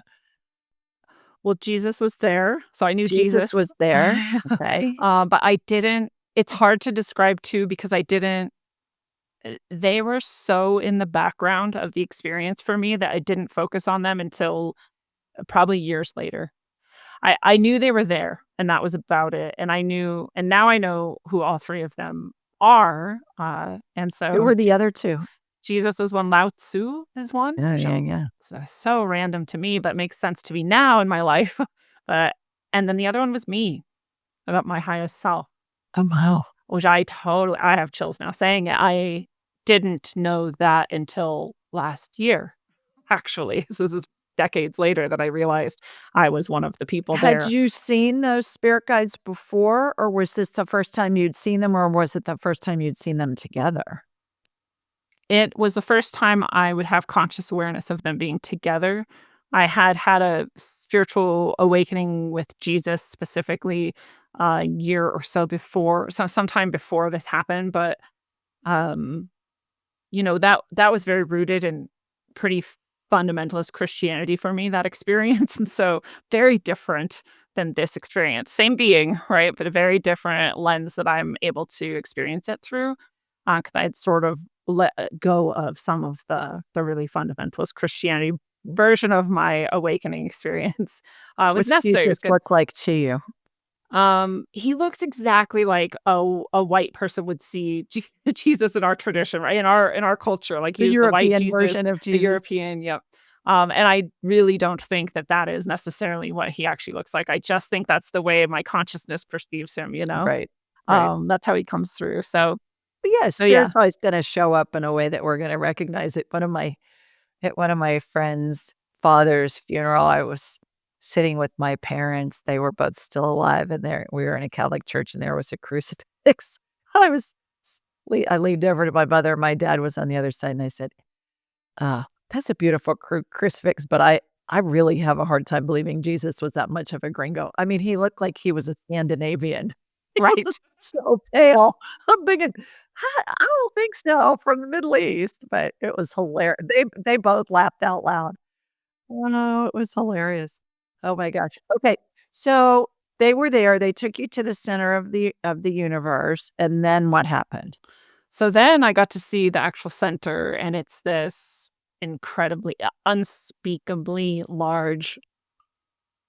Well, Jesus was there, so I knew Jesus Jesus. was there? Okay. But I didn't. It's hard to describe too, because I didn't. They were so in the background of the experience for me that I didn't focus on them until probably years later. I knew they were there, and that was about it. And now I know who all 3 of them are. And Who so were the other 2? Jesus is one, Lao Tzu is one, Oh, which yeah, yeah. so random to me, but makes sense to me now in my life. But and then the other one was me, about my highest self, Oh, wow. which I have chills now saying it. I didn't know that until last year, actually. So this is decades later that I realized I was one of the people Had there. you seen those spirit guides before, or was this the first time you'd seen them, or was it the first time you'd seen them together? It was the first time I would have conscious awareness of them being together. I had had a spiritual awakening with Jesus specifically a year or so before, so sometime before this happened, but um that was very rooted in pretty fundamentalist Christianity for me, that experience, and so very different than this experience. Same being, right, but a very different lens that I'm able to experience it through, because I had sort of let go of some of the really fundamentalist Christianity version of my awakening experience. It was What's necessary, it was Jesus good. look like to you? He looks exactly like a white person would see Jesus in our tradition, right? In our culture, like The he was the white European Jesus, version of the Jesus? European, yep. And I really don't think that that is necessarily what he actually looks like. I just think that's the way my consciousness perceives him, you know? Right, right. That's how he comes through. So, But yeah, so yeah, spirit's always gonna show up in a way that we're gonna recognize it. At one of my friend's father's funeral, I was sitting with my parents. They were both still alive, and we were in a Catholic church, and there was a crucifix. I was I leaned over to my mother. My dad was on the other side, and I said, that's a beautiful crucifix, but I really have a hard time believing Jesus was that much of a gringo. I mean, he looked like he was a Scandinavian. He was right. just so pale. I'm thinking, I don't think so, from the Middle East," but it was hilarious. They both laughed out loud. Oh, it was hilarious. Oh my gosh. Okay, so they were there, they took you to the center of the universe, and then what happened? So then I got to see the actual center, and it's this incredibly, unspeakably large.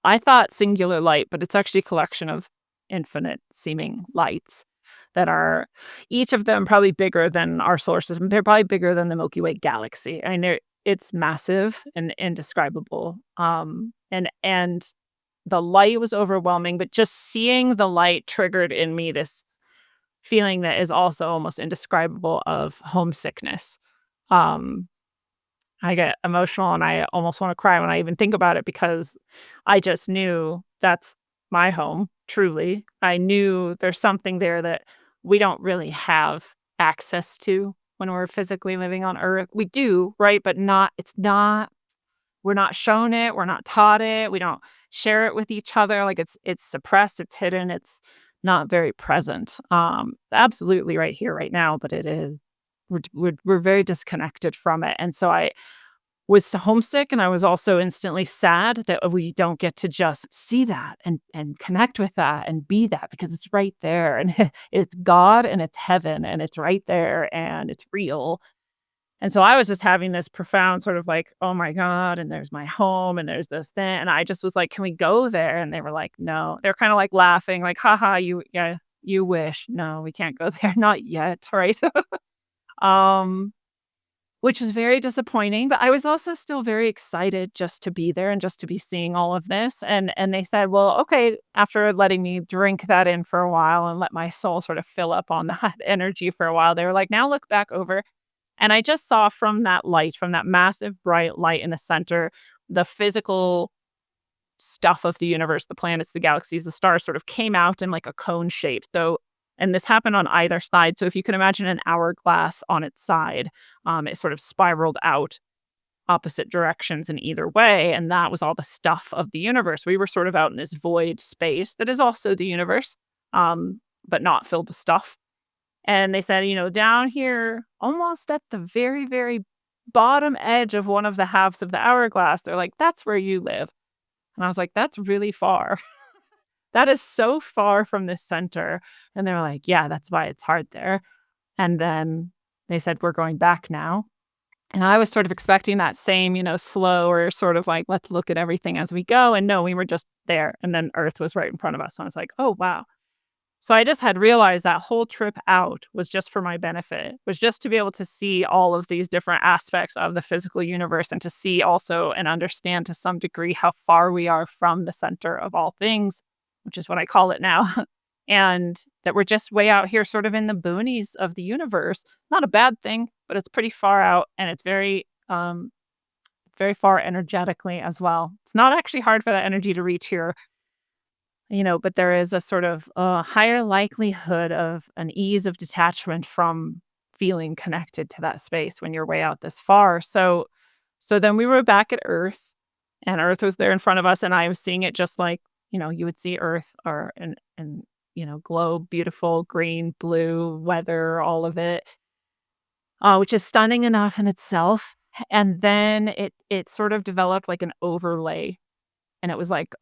I thought singular light, but it's actually a collection of infinite seeming lights that are each of them probably bigger than our solar system. They're probably bigger than the Milky Way galaxy. I mean, it's massive and indescribable. And the light was overwhelming, but just seeing the light triggered in me this feeling that is also almost indescribable of homesickness. Um, I get emotional and I almost wanna cry when I even think about it because I just knew that's my home, truly. I knew there's something there that we don't really have access to when we're physically living on Earth. We do, right? But not it's not we're not shown it, we're not taught it, we don't share it with each other, like, it's suppressed, it's hidden, it's not very present. Absolutely right here, right now, but it is we're very disconnected from it, and so I was homesick, and I was also instantly sad that we don't get to just see that and connect with that and be that because it's right there, and it's God, and it's heaven, and it's right there, and it's real, and so I was just having this profound sort of like, "Oh my god, and there's my home, and there's this thing," and I just was like, "Can we go there?" And they were like, "No." They're kinda, like, laughing, like, "Haha, you yeah, you wish. No, we can't go there, not yet," right? Um which was very disappointing, but I was also still very excited just to be there and just to be seeing all of this, and they said, "Well, okay," after letting me drink that in for a while and let my soul sort of fill up on that energy for a while, they were like, "Now look back over," and I just saw from that light, from that massive bright light in the center, the physical stuff of the universe, the planets, the galaxies, the stars sort of came out in like a cone shape. So, and this happened on either side. So if you can imagine an hourglass on its side, it sort of spiraled out opposite directions in either way. And that was all the stuff of the universe. We were sort of out in this void space that is also the universe, but not filled with stuff. And they said, down here, almost at the very, very bottom edge of one of the halves of the hourglass, they're like, that's where you live. And I was like, "That's really far. That is so far from the center." And they were like, "Yeah, that's why it's hard there." And then they said, "We're going back now." And I was sort of expecting that same, slower sort of like, "Let's look at everything as we go." And no, we were just there, and then Earth was right in front of us. And I was like, "Oh, wow." So I just had realized that whole trip out was just for my benefit, was just to be able to see all of these different aspects of the physical universe and to see also and understand to some degree how far we are from the center of all things, which is what I call it now. And that we're just way out here, sort of in the boonies of the universe. Not a bad thing, but it's pretty far out and it's very very far energetically as well. It's not actually hard for that energy to reach here, but there is a sort of higher likelihood of an ease of detachment from feeling connected to that space when you're way out this far. So then we were back at Earth, and Earth was there in front of us, and I was seeing it just like, you would see Earth or and globe, beautiful green, blue weather, all of it, which is stunning enough in itself. And then it sort of developed like an overlay, and it was like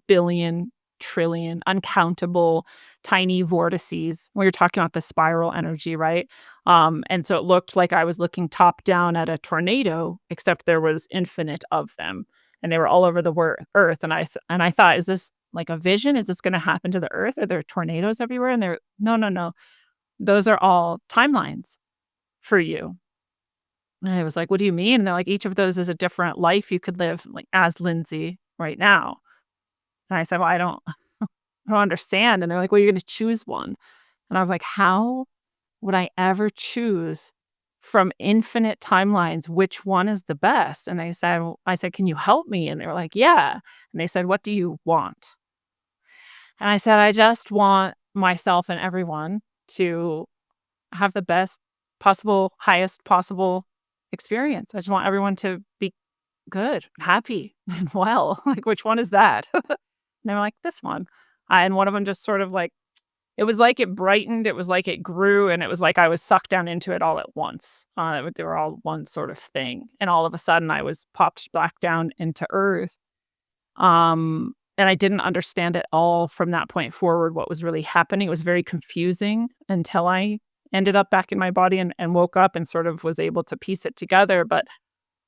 billion, trillion, uncountable tiny vortices. We were talking about the spiral energy, right? And so it looked like I was looking top down at a tornado, except there was infinite of them, and they were all over the earth. And I thought, is this like a vision? Is this going to happen to the earth? Are there tornadoes everywhere? And they're no, no, no. Those are all timelines for you. And I was like, what do you mean? And they're like, each of those is a different life you could live, like as Lindsay right now. And I said, well, I don't understand. And they're like, well, you're going to choose one. And I was like, how would I ever choose from infinite timelines which one is the best? And I said, can you help me? And they were like, yeah. And they said, what do you want? And I said, I just want myself and everyone to have the best possible, highest possible experience. I just want everyone to be good, happy, and well. Like, which one is that? And they were like, "This one." And one of them just sort of like it was like it brightened, it was like it grew, and it was like I was sucked down into it all at once. They were all one sort of thing, and all of a sudden, I was popped back down into earth. And I didn't understand at all from that point forward what was really happening. It was very confusing until I ended up back in my body and woke up and sort of was able to piece it together. But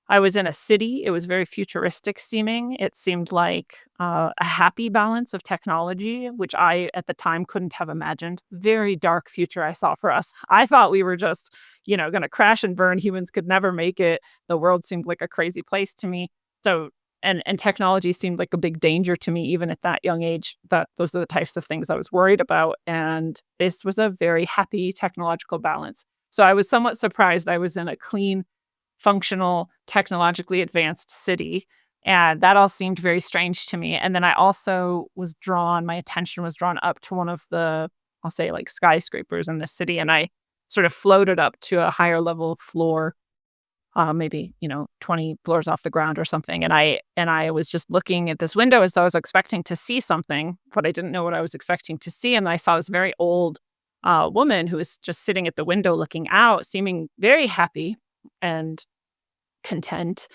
I was in a city. It was very futuristic seeming. It seemed like a happy balance of technology, which I at the time couldn't have imagined. Very dark future I saw for us. I thought we were just, going to crash and burn. Humans could never make it. The world seemed like a crazy place to me. So, and technology seemed like a big danger to me, even at that young age. That those are the types of things I was worried about. And this was a very happy technological balance. So I was somewhat surprised I was in a clean, functional, technologically advanced city. And that all seemed very strange to me. And then I also my attention was drawn up to one of the, I'll say like skyscrapers in the city. And I sort of floated up to a higher level floor, maybe, 20 floors off the ground or something. And I was just looking at this window as though I was expecting to see something, but I didn't know what I was expecting to see. And I saw this very old woman who was just sitting at the window looking out, seeming very happy and content.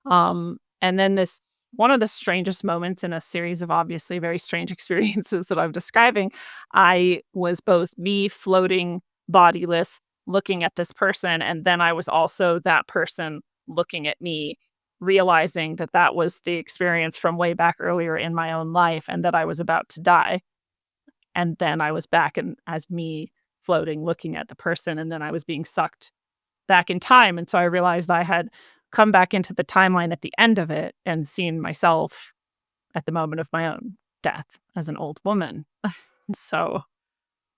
And then this one of the strangest moments in a series of obviously very strange experiences that I'm describing, I was both me floating bodiless, looking at this person, and then I was also that person looking at me, realizing that that was the experience from way back earlier in my own life and that I was about to die. And then I was back and as me floating, looking at the person, and then I was being sucked back in time. And so I realized I had come back into the timeline at the end of it and seen myself at the moment of my own death as an old woman. So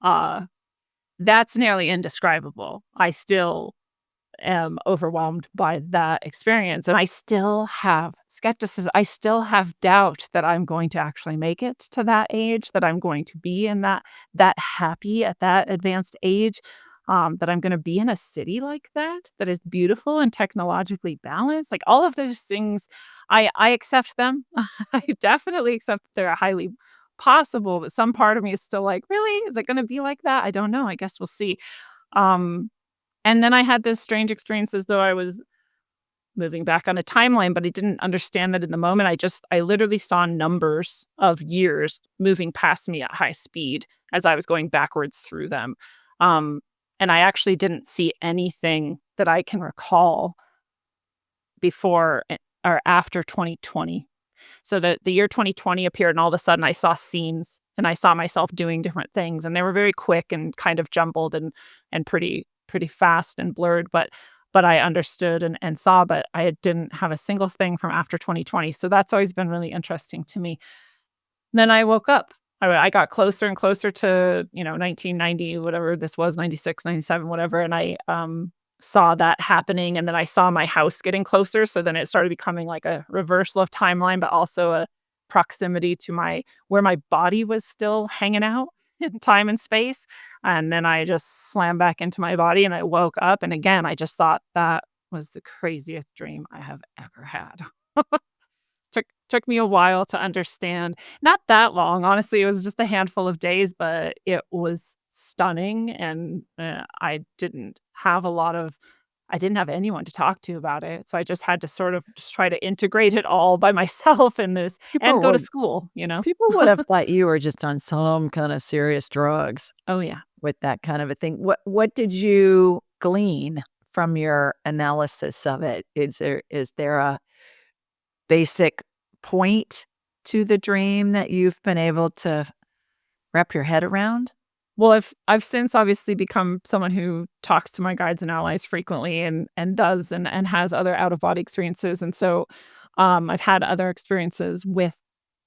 uh that's nearly indescribable. I still am overwhelmed by that experience, and I still have skepticism. I still have doubt that I'm going to actually make it to that age, that I'm going to be in that happy at that advanced age, that I'm gonna be in a city like that, that is beautiful and technologically balanced. Like, all of those things, I accept them. I definitely accept that they're highly possible, but some part of me is still like, "Really? Is it gonna be like that? I don't know. I guess we'll see." Um and then I had this strange experience as though I was moving back on a timeline, but I didn't understand that in the moment. I literally saw numbers of years moving past me at high speed as I was going backwards through them. Um, and I actually didn't see anything that I can recall before or after 2020. So the year 2020 appeared, and all of a sudden I saw scenes and I saw myself doing different things, and they were very quick and kind of jumbled and pretty fast and blurred, but I understood and saw, but I didn't have a single thing from after 2020. So that's always been really interesting to me. Then I woke up. I got closer and closer to 1990, whatever this was, 96, 97, whatever, and saw that happening, and then I saw my house getting closer, so then it started becoming like a reversal of timeline, but also a proximity to my where my body was still hanging out in time and space, and then I just slammed back into my body, and I woke up, and again, I just thought that was the craziest dream I have ever had. Took me a while to understand. Not that long, honestly, it was just a handful of days, but it was stunning, and, I didn't have anyone to talk to about it, so I just had to sort of just try to integrate it all by myself in this and People go to would school, you know? people would have thought you were just on some kinda serious drugs Oh, yeah. with that kind of a thing. What did you glean from your analysis of it? Is there a basic point to the dream that you've been able to wrap your head around? Well, I've since obviously become someone who talks to my guides and allies frequently and does and has other out of body experiences, and so, I've had other experiences with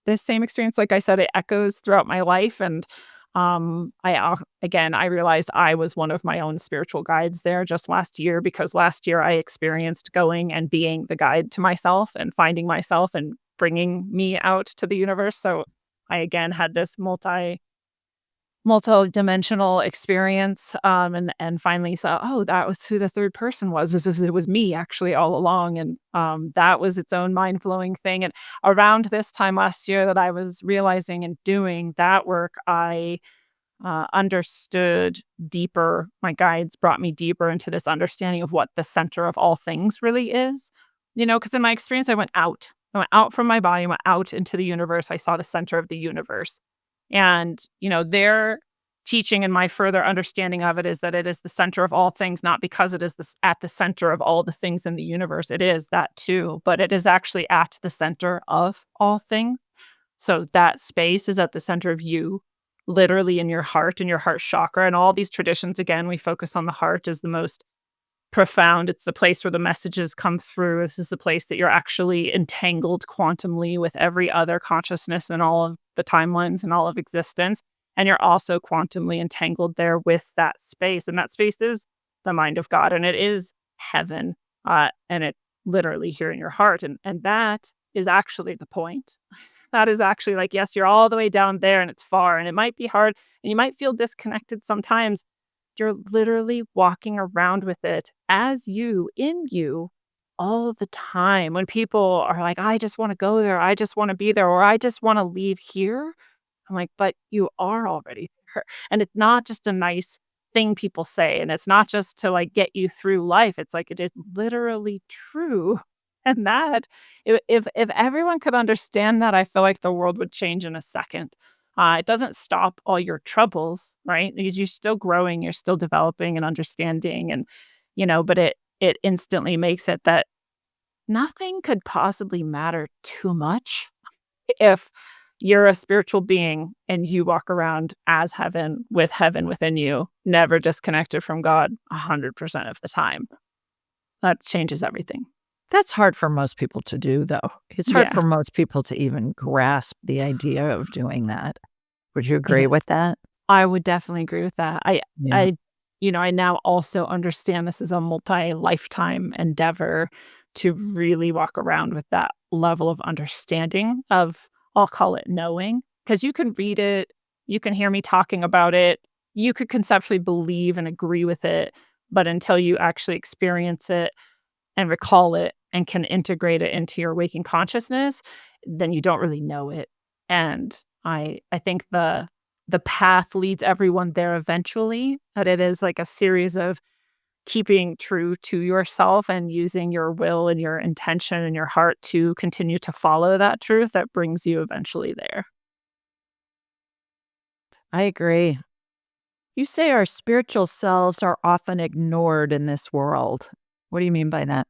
this same experience. Like I said, it echoes throughout my life, and, again, I realized I was one of my own spiritual guides there just last year because last year I experienced going and being the guide to myself and finding myself and bringing me out to the universe, so I again had this multi-dimensional experience, and finally saw, "Oh, that was who the third person was, it was me actually all along," and, that was its own mind-blowing thing, and around this time last year that I was realizing and doing that work, I, understood deeper my guides brought me deeper into this understanding of what the center of all things really is, because in my experience, I went out from my body, went out into the universe, I saw the center of the universe. And, their teaching and my further understanding of it is that it is the center of all things, not because it is at the center of all the things in the universe. It is that too, but it is actually at the center of all things. So that space is at the center of you, literally in your heart and your heart chakra. And all these traditions, again, we focus on the heart as the most profound. It's the place where the messages come through. This is the place that you're actually entangled quantumly with every other consciousness and all of the timelines and all of existence. And you're also quantumly entangled there with that space. And that space is the mind of God and it is heaven. And it literally here in your heart. And that is actually the point. That is actually like, yes, you're all the way down there and it's far and it might be hard and you might feel disconnected sometimes. You're literally walking around with it as you, in you, all the time. When people are like, I just want to go there, I just want to be there, or I just want to leave here. I'm like, but you are already there. And it's not just a nice thing people say. And it's not just to like get you through life. It's like it is literally true. And that if everyone could understand that, I feel like the world would change in a second. It doesn't stop all your troubles, right? Because you're still growing, you're still developing and understanding, and but it instantly makes it that nothing could possibly matter too much if you're a spiritual being and you walk around as heaven within you, never disconnected from God 100% of the time. That changes everything. That's hard for most people to do, though. It's hard Yeah, for most people to even grasp the idea of doing that. Would you it agree is. with that? I would definitely agree with that. Yeah. I I now also understand this is a multi-lifetime endeavor to really walk around with that level of understanding of, I'll call it knowing, because you can read it, you can hear me talking about it, you could conceptually believe and agree with it, but until you actually experience it and recall it and can integrate it into your waking consciousness, then you don't really know it. And I think the path leads everyone there eventually, that it is like a series of keeping true to yourself and using your will and your intention and your heart to continue to follow that truth that brings you eventually there. I agree. You say our spiritual selves are often ignored in this world. What do you mean by that?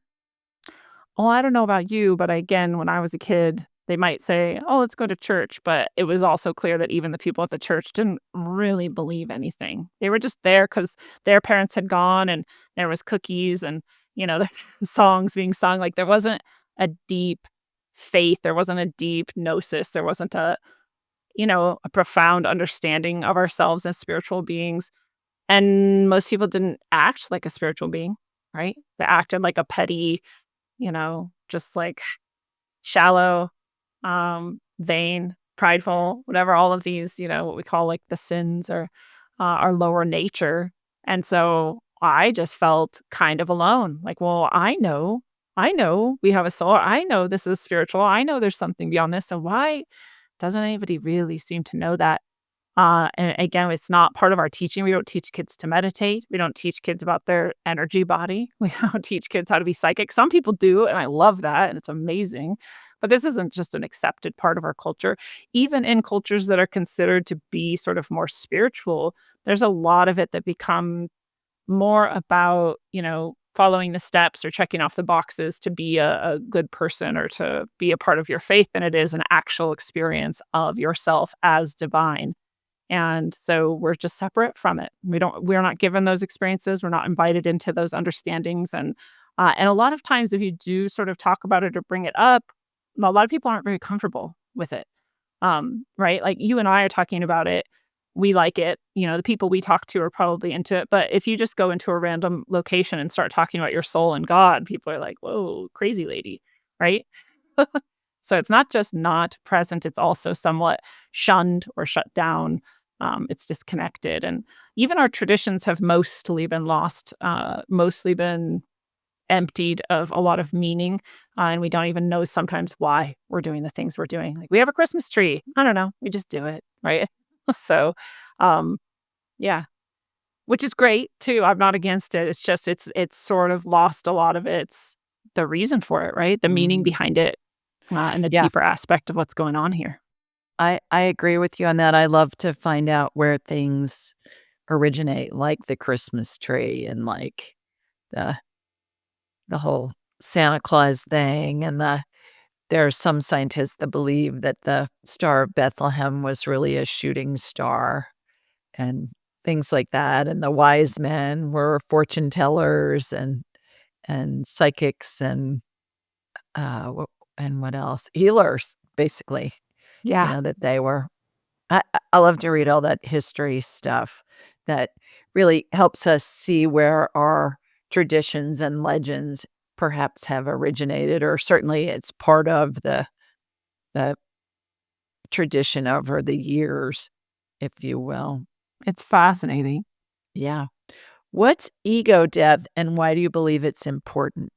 Well, I don't know about you, but again, when I was a kid, they might say, "Oh, let's go to church," but it was also clear that even the people at the church didn't really believe anything. They were just there because their parents had gone and there was cookies and, the songs being sung. Like, there wasn't a deep faith, there wasn't a deep gnosis, there wasn't a profound understanding of ourselves as spiritual beings, and most people didn't act like a spiritual being. right? They acted like a petty, just like shallow, vain, prideful, whatever, all of these, what we call like the sins or our lower nature. And so I just felt kind of alone. Like, well, I know we have a soul. I know this is spiritual. I know there's something beyond this. So why doesn't anybody really seem to know that? And again, it's not part of our teaching. We don't teach kids to meditate. We don't teach kids about their energy body. We don't teach kids how to be psychic. Some people do, and I love that, and it's amazing. But this isn't just an accepted part of our culture. Even in cultures that are considered to be sort of more spiritual, there's a lot of it that becomes more about, following the steps or checking off the boxes to be a good person or to be a part of your faith than it is an actual experience of yourself as divine. And so we're just separate from it. We're not given those experiences. We're not invited into those understandings. And a lot of times if you do sort of talk about it or bring it up, a lot of people aren't very comfortable with it. Right? Like you and I are talking about it. We like it. The people we talk to are probably into it. But if you just go into a random location and start talking about your soul and God, people are like, whoa, crazy lady. Right? So it's not just not present, it's also somewhat shunned or shut down. It's disconnected. And even our traditions have mostly been lost, mostly been emptied of a lot of meaning. And we don't even know sometimes why we're doing the things we're doing. Like we have a Christmas tree. I don't know. We just do it. Right. So, um, yeah, which is great too. I'm not against it. It's just, it's sort of lost a lot of the reason for it, right? The meaning Mm. behind it and the Yeah, deeper aspect of what's going on here. I agree with you on that. I love to find out where things originate, like the Christmas tree and like the the whole Santa Claus thing and there are some scientists that believe that the Star of Bethlehem was really a shooting star and things like that, and the wise men were fortune tellers and psychics wha and what else? Healers, basically, Yeah. that they were I love to read all that history stuff that really helps us see where our traditions and legends perhaps have originated, or certainly it's part of the tradition over the years, if you will. It's fascinating. Yeah. What's ego death and why do you believe it's important?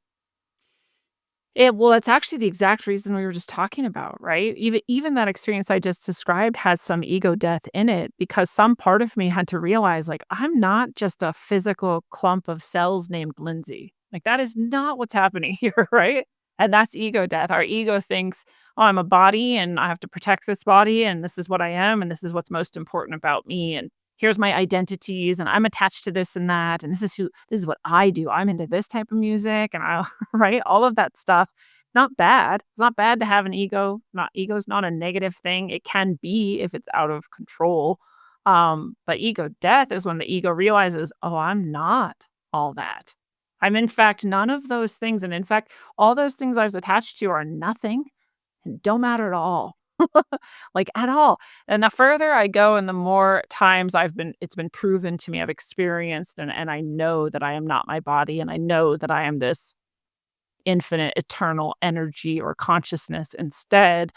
It's actually the exact reason we were just talking about, right? Even that experience I just described has some ego death in it because some part of me had to realize, like, I'm not just a physical clump of cells named Lindsay. Like, that is not what's happening here, right? And that's ego death. Our ego thinks, oh, I'm a body and I have to protect this body and this is what I am and this is what's most important about me. And here's my identities and I'm attached to this and that. And this is what I do. I'm into this type of music and I right? All of that stuff. Not bad. It's not bad to have an ego. Not ego's not a negative thing. It can be if it's out of control. But ego death is when the ego realizes, oh, I'm not all that. I'm in fact none of those things. And in fact, all those things I was attached to are nothing and don't matter at all. Like at all. And the further I go and the more times it's been proven to me, I've experienced and I know that I am not my body and I know that I am this infinite eternal energy or consciousness instead,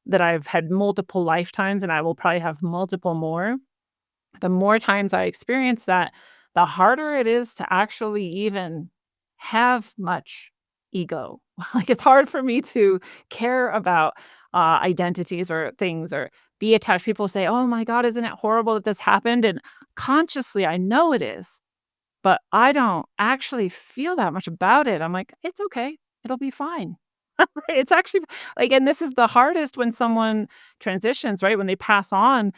that I've had multiple lifetimes and I will probably have multiple more. The more times I experience that, the harder it is to actually even have much ego. Like it's hard for me to care about identities or things or be attached. People say, "Oh my God, isn't it horrible that this happened?" And consciously, I know it is, but I don't actually feel that much about it. I'm like, "It's okay. It'll be fine." Right? It's actually like, and this is the hardest when someone transitions, right? When they pass on,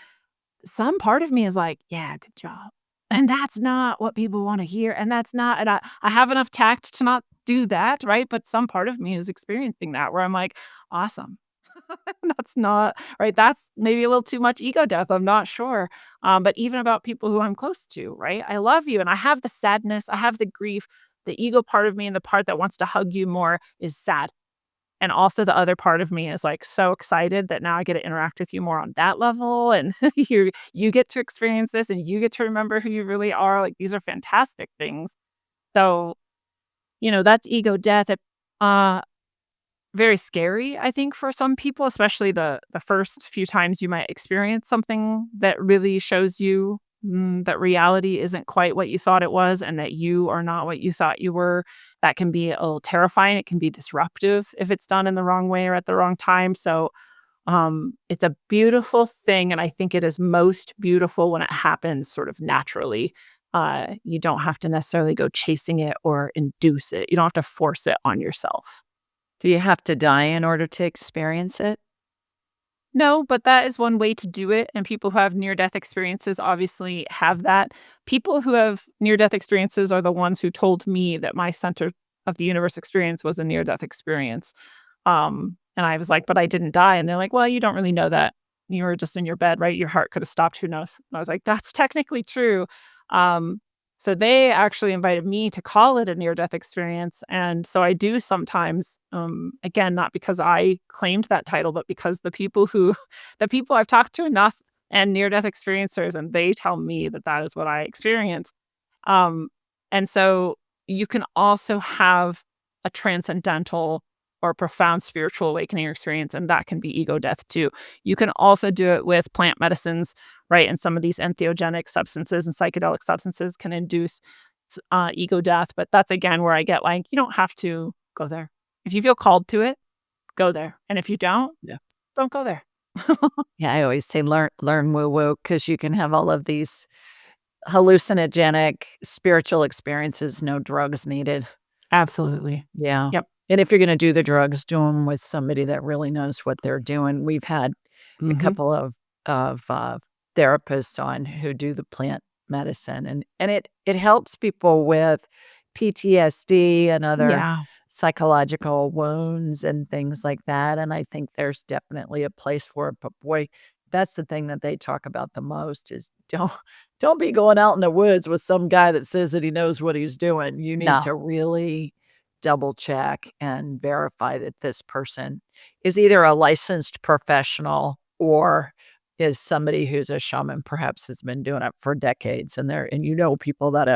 some part of me is like, "Yeah, good job." And that's not what people wanna hear, and that's not and I have enough tact to not do that, right? But some part of me is experiencing that where I'm like, "Awesome." That's not right, that's maybe a little too much ego death, I'm not sure. But even about people who I'm close to, right? I love you, and I have the sadness, I have the grief. The ego part of me and the part that wants to hug you more is sad. And also the other part of me is, like, so excited that now I get to interact with you more on that level, and you get to experience this, and you get to remember who you really are, like, these are fantastic things. So, that's ego death. Very scary, I think, for some people, especially the first few times you might experience something that really shows you, that reality isn't quite what you thought it was and that you are not what you thought you were. That can be a little terrifying. It can be disruptive if it's done in the wrong way or at the wrong time. So, it's a beautiful thing, and I think it is most beautiful when it happens sort of naturally. You don't have to necessarily go chasing it or induce it. You don't have to force it on yourself. Do you have to die in order to experience it? No, but that is one way to do it, and people who have near-death experiences obviously have that. People who have near-death experiences are the ones who told me that my center of the universe experience was a near-death experience. And I was like, "But I didn't die," and they're like, "Well, you don't really know that. You were just in your bed, right? Your heart could have stopped, who knows?" And I was like, "That's technically true." Um, so they actually invited me to call it a near-death experience, and so I do sometimes, again, not because I claimed that title, but because the people I've talked to enough and near-death experiencers, and they tell me that that is what I experienced. Um, and so you can also have a transcendental or profound spiritual awakening experience, and that can be ego death too. You can also do it with plant medicines, right? And some of these entheogenic substances and psychedelic substances can induce ego death. But that's again where I get like, you don't have to go there. If you feel called to it, go there. And if you Yeah. don't go there. Yeah, I always say learn woo-woo because you can have all of these hallucinogenic spiritual experiences, no drugs needed. Absolutely. Yeah. Yep. And if you're gonna do the drugs, do them with somebody that really knows what they're doing. We've had a Hmm. couple of therapists on who do the plant medicine, and it helps people with PTSD and other Yeah. psychological wounds and things like that, and I think there's definitely a place for it, but boy, that's the thing that they talk about the most is don't be going out in the woods with some guy that says that he knows what he's doing. You need No. to really double check and verify that this person is either a licensed professional or is somebody who's a shaman, perhaps has been doing it for decades, and people that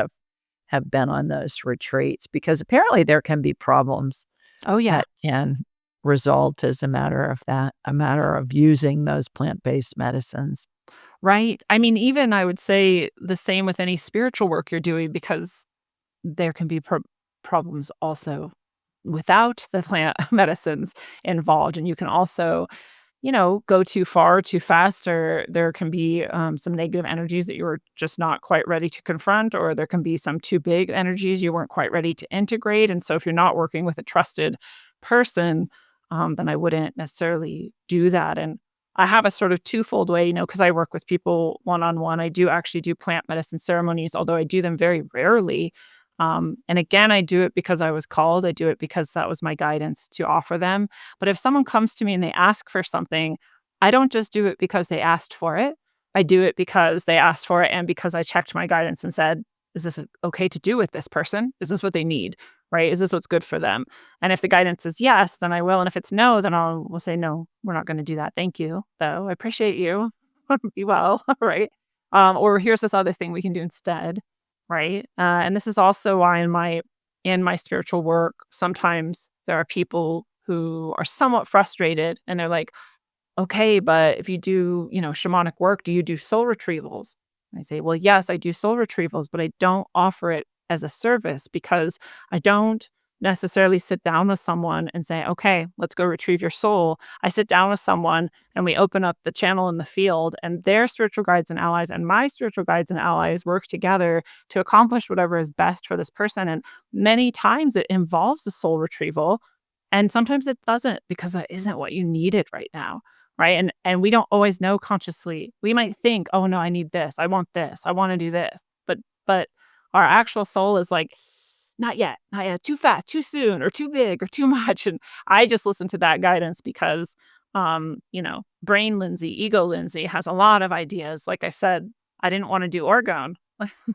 have been on those retreats because apparently there can be problems Oh yeah. that can result as a matter of using those plant-based medicines. Right. I mean, even I would say the same with any spiritual work you're doing because there can be problems also without the plant medicines involved. And you can also, go too far, too fast, or there can be some negative energies that you were just not quite ready to confront, or there can be some too big energies you weren't quite ready to integrate. And so if you're not working with a trusted person, then I wouldn't necessarily do that. And I have a sort of twofold way, because I work with people one on one. I do actually do plant medicine ceremonies, although I do them very rarely. And again, I do it because I was called. I do it because that was my guidance to offer them. But if someone comes to me and they ask for something, I don't just do it because they asked for it. I do it because they asked for it and because I checked my guidance and said, is this okay to do with this person? Is this what they need? Right? Is this what's good for them? And if the guidance is yes, then I will. And if it's no, then we'll say, no, we're not going to do that. Thank you, though. I appreciate you. Be well. Right. Or here's this other thing we can do instead. Right. And this is also why in my spiritual work, sometimes there are people who are somewhat frustrated and they're like, okay, but if you do, shamanic work, do you do soul retrievals? And I say, well, yes, I do soul retrievals, but I don't offer it as a service because I don't necessarily sit down with someone and say, okay, let's go retrieve your soul. I sit down with someone and we open up the channel in the field, and their spiritual guides and allies and my spiritual guides and allies work together to accomplish whatever is best for this person. And many times it involves a soul retrieval. And sometimes it doesn't because that isn't what you needed right now. Right, and we don't always know consciously. We might think, "Oh, no, I need this. I want this. I wanna do this." But our actual soul is like, "Not yet, not yet. Too fast, too soon, or too big, or too much," and I just listen to that guidance because, brain Lindsay, ego Lindsay has a lot of ideas. Like I said, I didn't wanna do orgone,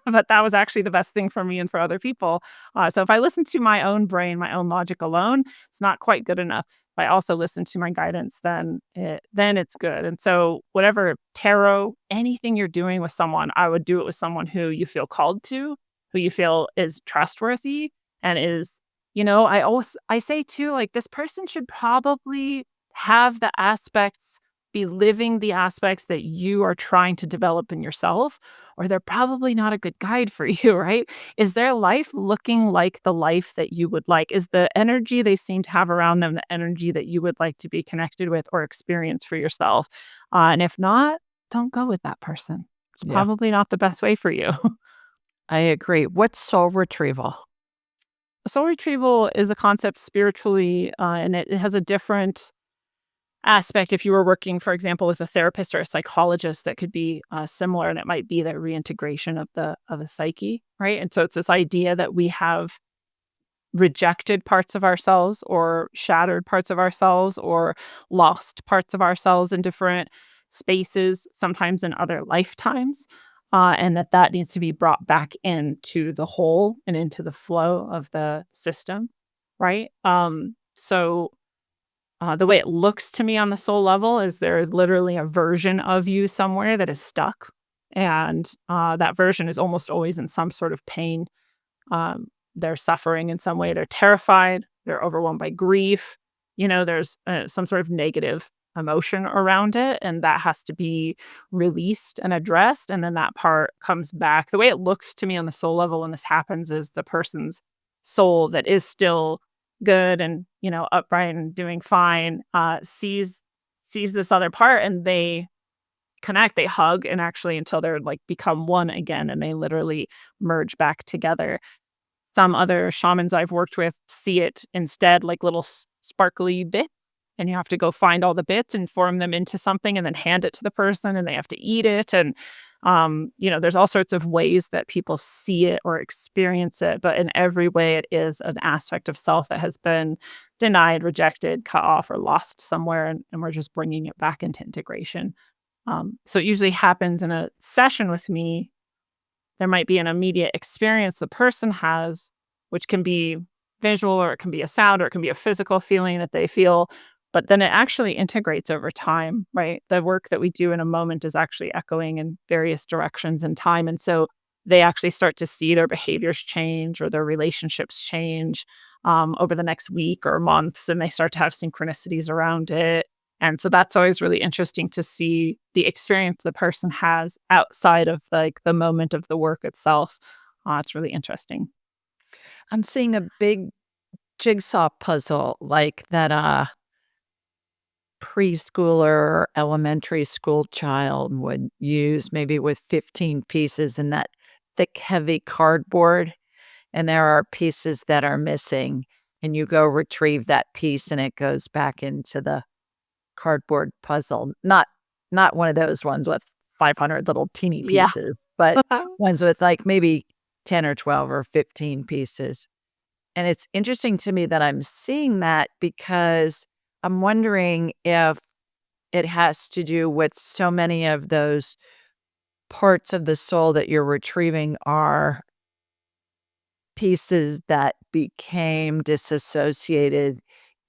but that was actually the best thing for me and for other people. So if I listen to my own brain, my own logic alone, it's not quite good enough. If I also listen to my guidance, then it's good. And so whatever tarot, anything you're doing with someone, I would do it with someone who you feel called to, who you feel is trustworthy and is I say too, like, this person should probably have the aspects be living the aspects that you are trying to develop in yourself, or they're probably not a good guide for you, right? Is their life looking like the life that you would like? Is the energy they seem to have around them the energy that you would like to be connected with or experience for yourself? And if not, don't go with that person. It's Yeah, probably not the best way for you. I agree. What's soul retrieval? Soul retrieval is a concept spiritually, and it has a different aspect. If you were working, for example, with a therapist or a psychologist, that could be similar, and it might be the reintegration of the psyche, right? And so it's this idea that we have rejected parts of ourselves or shattered parts of ourselves or lost parts of ourselves in different spaces, sometimes in other lifetimes. And that needs to be brought back into the whole and into the flow of the system, right? The way it looks to me on the soul level is there is literally a version of you somewhere that is stuck. And that version is almost always in some sort of pain. They're suffering in some way. They're terrified. They're overwhelmed by grief. There's some sort of negative emotion around it, and that has to be released and addressed. And then that part comes back. The way it looks to me on the soul level when this happens is the person's soul that is still good and upright and doing fine sees this other part, and they connect, they hug, and actually until they're like become one again, and they literally merge back together. Some other shamans I've worked with see it instead like little sparkly bits, and you have to go find all the bits and form them into something and then hand it to the person, and they have to eat it. And, there's all sorts of ways that people see it or experience it, but in every way, it is an aspect of self that has been denied, rejected, cut off, or lost somewhere, and we're just bringing it back into integration. So it usually happens in a session with me. There might be an immediate experience the person has, which can be visual, or it can be a sound, or it can be a physical feeling that they feel. But then it actually integrates over time, right? The work that we do in a moment is actually echoing in various directions in time. And so they actually start to see their behaviors change or their relationships change over the next week or months, and they start to have synchronicities around it. And so that's always really interesting to see the experience the person has outside of like the moment of the work itself. It's really interesting. I'm seeing a big jigsaw puzzle like that preschooler or elementary school child would use, maybe with 15 pieces in that thick, heavy cardboard. And there are pieces that are missing. And you go retrieve that piece and it goes back into the cardboard puzzle. Not one of those ones with 500 little teeny Yeah. pieces, but ones with like maybe 10 or 12 or 15 pieces. And it's interesting to me that I'm seeing that because I'm wondering if it has to do with so many of those parts of the soul that you're retrieving are pieces that became disassociated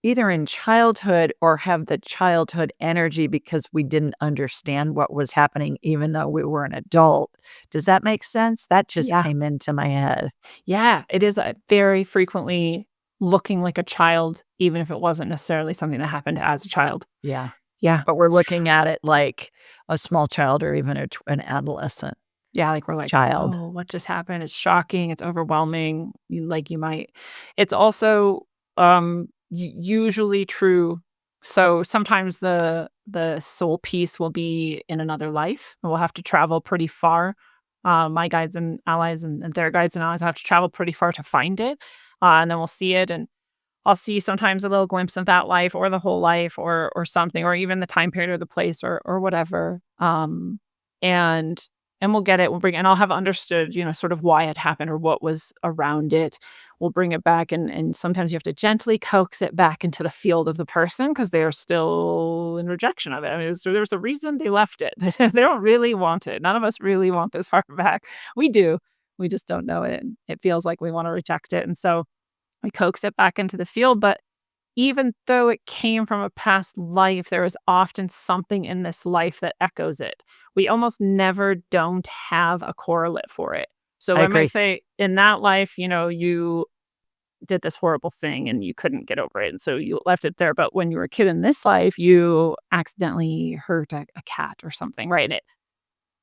either in childhood or have the childhood energy because we didn't understand what was happening even though we were an adult. Does that make sense? That just Yeah. came into my head. Yeah. It is very frequently looking like a child, even if it wasn't necessarily something that happened as a child. Yeah. Yeah. But we're looking at it like a small child or even an adolescent Yeah, like, we're like, child. "Whoa, what just happened?" It's shocking, it's overwhelming, you might it's also, usually true. So, sometimes the soul piece will be in another life, and we'll have to travel pretty far. My guides and allies and their guides and allies have to travel pretty far to find it, and then we'll see it, and I'll see sometimes a little glimpse of that life or the whole life or something, or even the time period or the place or whatever. And we'll get it. We'll bring and I'll have understood, sort of why it happened or what was around it. We'll bring it back, and sometimes you have to gently coax it back into the field of the person because they are still in rejection of it. I mean, there's a reason they left it. They don't really want it. None of us really want this far back. We do. We just don't know it. It feels like we want to reject it. And so we coax it back into the field, but even though it came from a past life, there is often something in this life that echoes it. We almost never don't have a correlate for it. So I I might agree. say in that life, you did this horrible thing and you couldn't get over it, and so you left it there, but when you were a kid in this life, you accidentally hurt a cat or something, right? And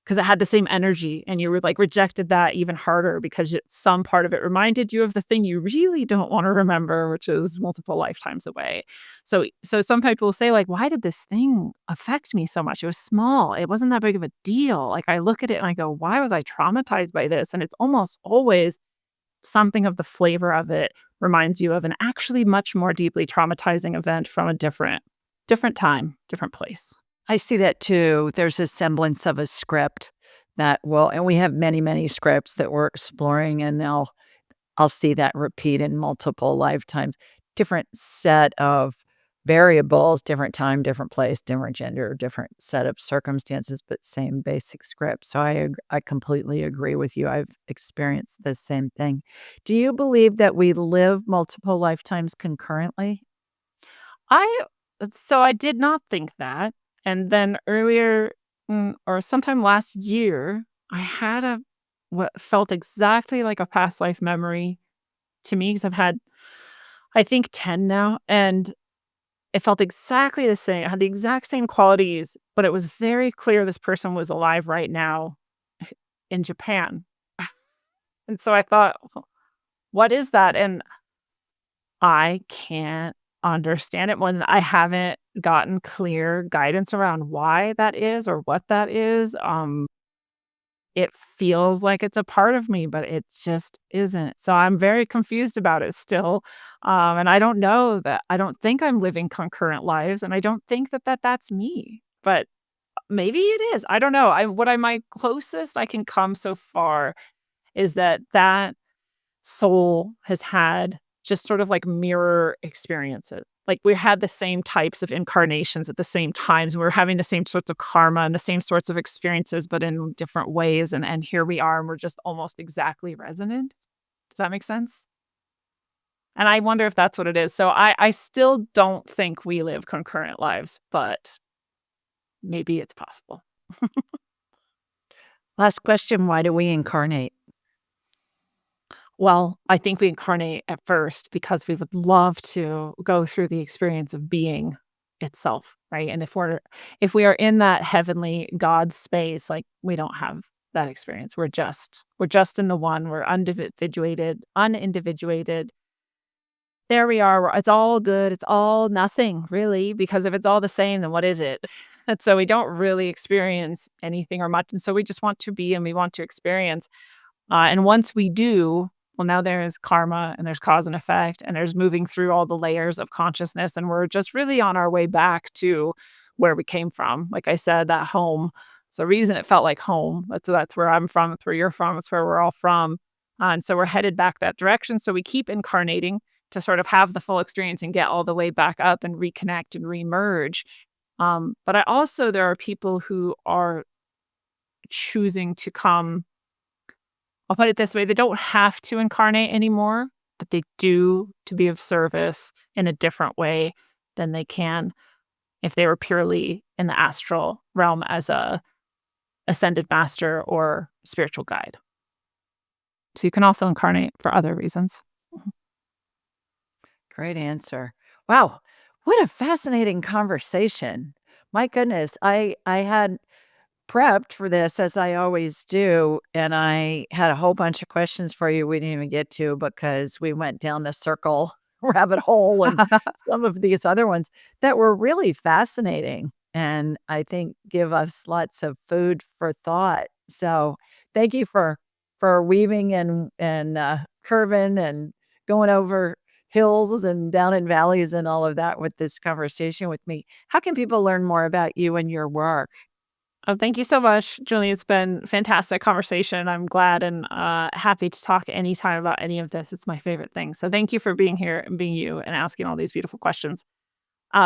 'cause it had the same energy, and you were, like, rejected that even harder because some part of it reminded you of the thing you really don't wanna remember, which is multiple lifetimes away. So some people will say, like, "Why did this thing affect me so much? It was small. It wasn't that big of a deal." Like, I look at it and I go, "Why was I traumatized by this?" And it's almost always something of the flavor of it reminds you of an actually much more deeply traumatizing event from a different time, different place. I see that too. There's a semblance of a script that will, and we have many, many scripts that we're exploring, and I'll see that repeat in multiple lifetimes. Different set of variables, different time, different place, different gender, different set of circumstances, but same basic script. So I completely agree with you. I've experienced the same thing. Do you believe that we live multiple lifetimes concurrently? I so I did not think that, and then earlier, or sometime last year, I had a what felt exactly like a past life memory to me because 'cause I've had, I think, 10 now, and it felt exactly the same. It had the exact same qualities, but it was very clear this person was alive right now in Japan, and so I thought, "What is that?" And I can't understand it when I haven't gotten clear guidance around why that is or what that is. It feels like it's a part of me, but it just isn't. So I'm very confused about it still. And I don't know that I don't think I'm living concurrent lives, and I don't think that's me. But maybe it is. I don't know. My closest I can come so far is that soul has had just sort of like mirror experiences. Like we had the same types of incarnations at the same times. We were having the same sorts of karma and the same sorts of experiences, but in different ways. And here we are, and we're just almost exactly resonant. Does that make sense? And I wonder if that's what it is. So I still don't think we live concurrent lives, but maybe it's possible. Last question, why do we incarnate? Well, I think we incarnate at first because we would love to go through the experience of being itself, right? And if we are in that heavenly God space, like we don't have that experience. We're just in the one. We're unindividuated. There we are. It's all good. It's all nothing, really, because if it's all the same, then what is it? And so we don't really experience anything or much. And so we just want to be and we want to experience. And once we do, well, now there's karma and there's cause and effect, and there's moving through all the layers of consciousness. And we're just really on our way back to where we came from. Like I said, that home. It's the reason it felt like home. That's where I'm from. That's where you're from. That's where we're all from. And so we're headed back that direction. So we keep incarnating to sort of have the full experience and get all the way back up and reconnect and remerge. But there are people who are choosing to come. I'll put it this way, they don't have to incarnate anymore, but they do to be of service in a different way than they can if they were purely in the astral realm as a ascended master or spiritual guide. So you can also incarnate for other reasons. Great answer. Wow, what a fascinating conversation. My goodness, I had prepped for this as I always do, and I had a whole bunch of questions for you we didn't even get to because we went down the circle rabbit hole and some of these other ones that were really fascinating and I think give us lots of food for thought. So, thank you for weaving and curving and going over hills and down in valleys and all of that with this conversation with me. How can people learn more about you and your work? Oh, thank you so much, Julie. It's been fantastic conversation. I'm glad and happy to talk anytime about any of this. It's my favorite thing. So thank you for being here and being you and asking all these beautiful questions.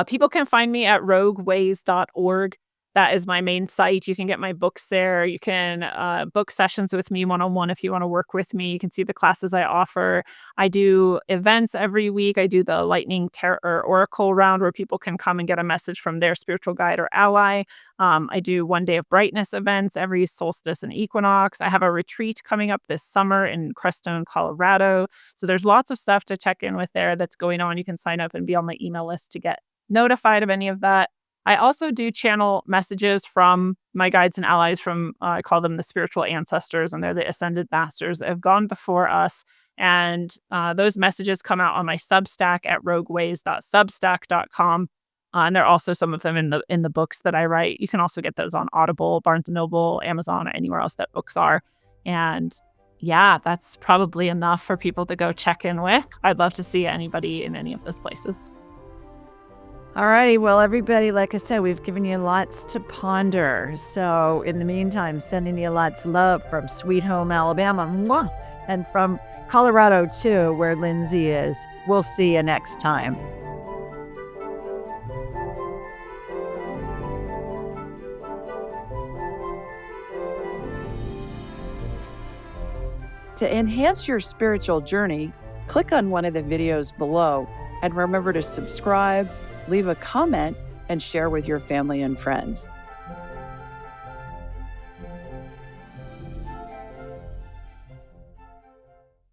People can find me at rogueways.org. that is my main site. You can get my books there. You can book sessions with me one-on-one if you want to work with me. You can see the classes I offer. I do events every week. I do the lightning tarot or oracle round where people can come and get a message from their spiritual guide or ally. I do 1 day of brightness events every solstice and equinox. I have a retreat coming up this summer in Crestone, Colorado. So there's lots of stuff to check in with there that's going on. You can sign up and be on my email list to get notified of any of that. I also do channel messages from my guides and allies from, I call them the spiritual ancestors, and they're the ascended masters that have gone before us. And those messages come out on my Substack at rogueways.substack.com. And there are also some of them in the books that I write. You can also get those on Audible, Barnes& and Noble, Amazon, or anywhere else that books are. And yeah, that's probably enough for people to go check in with. I'd love to see anybody in any of those places. All righty. Well, everybody, like I said, we've given you lots to ponder. So in the meantime, sending you lots of love from Sweet Home, Alabama, mwah, and from Colorado, too, where Lindsey is. We'll see you next time. To enhance your spiritual journey, click on one of the videos below and remember to subscribe, leave a comment, and share with your family and friends.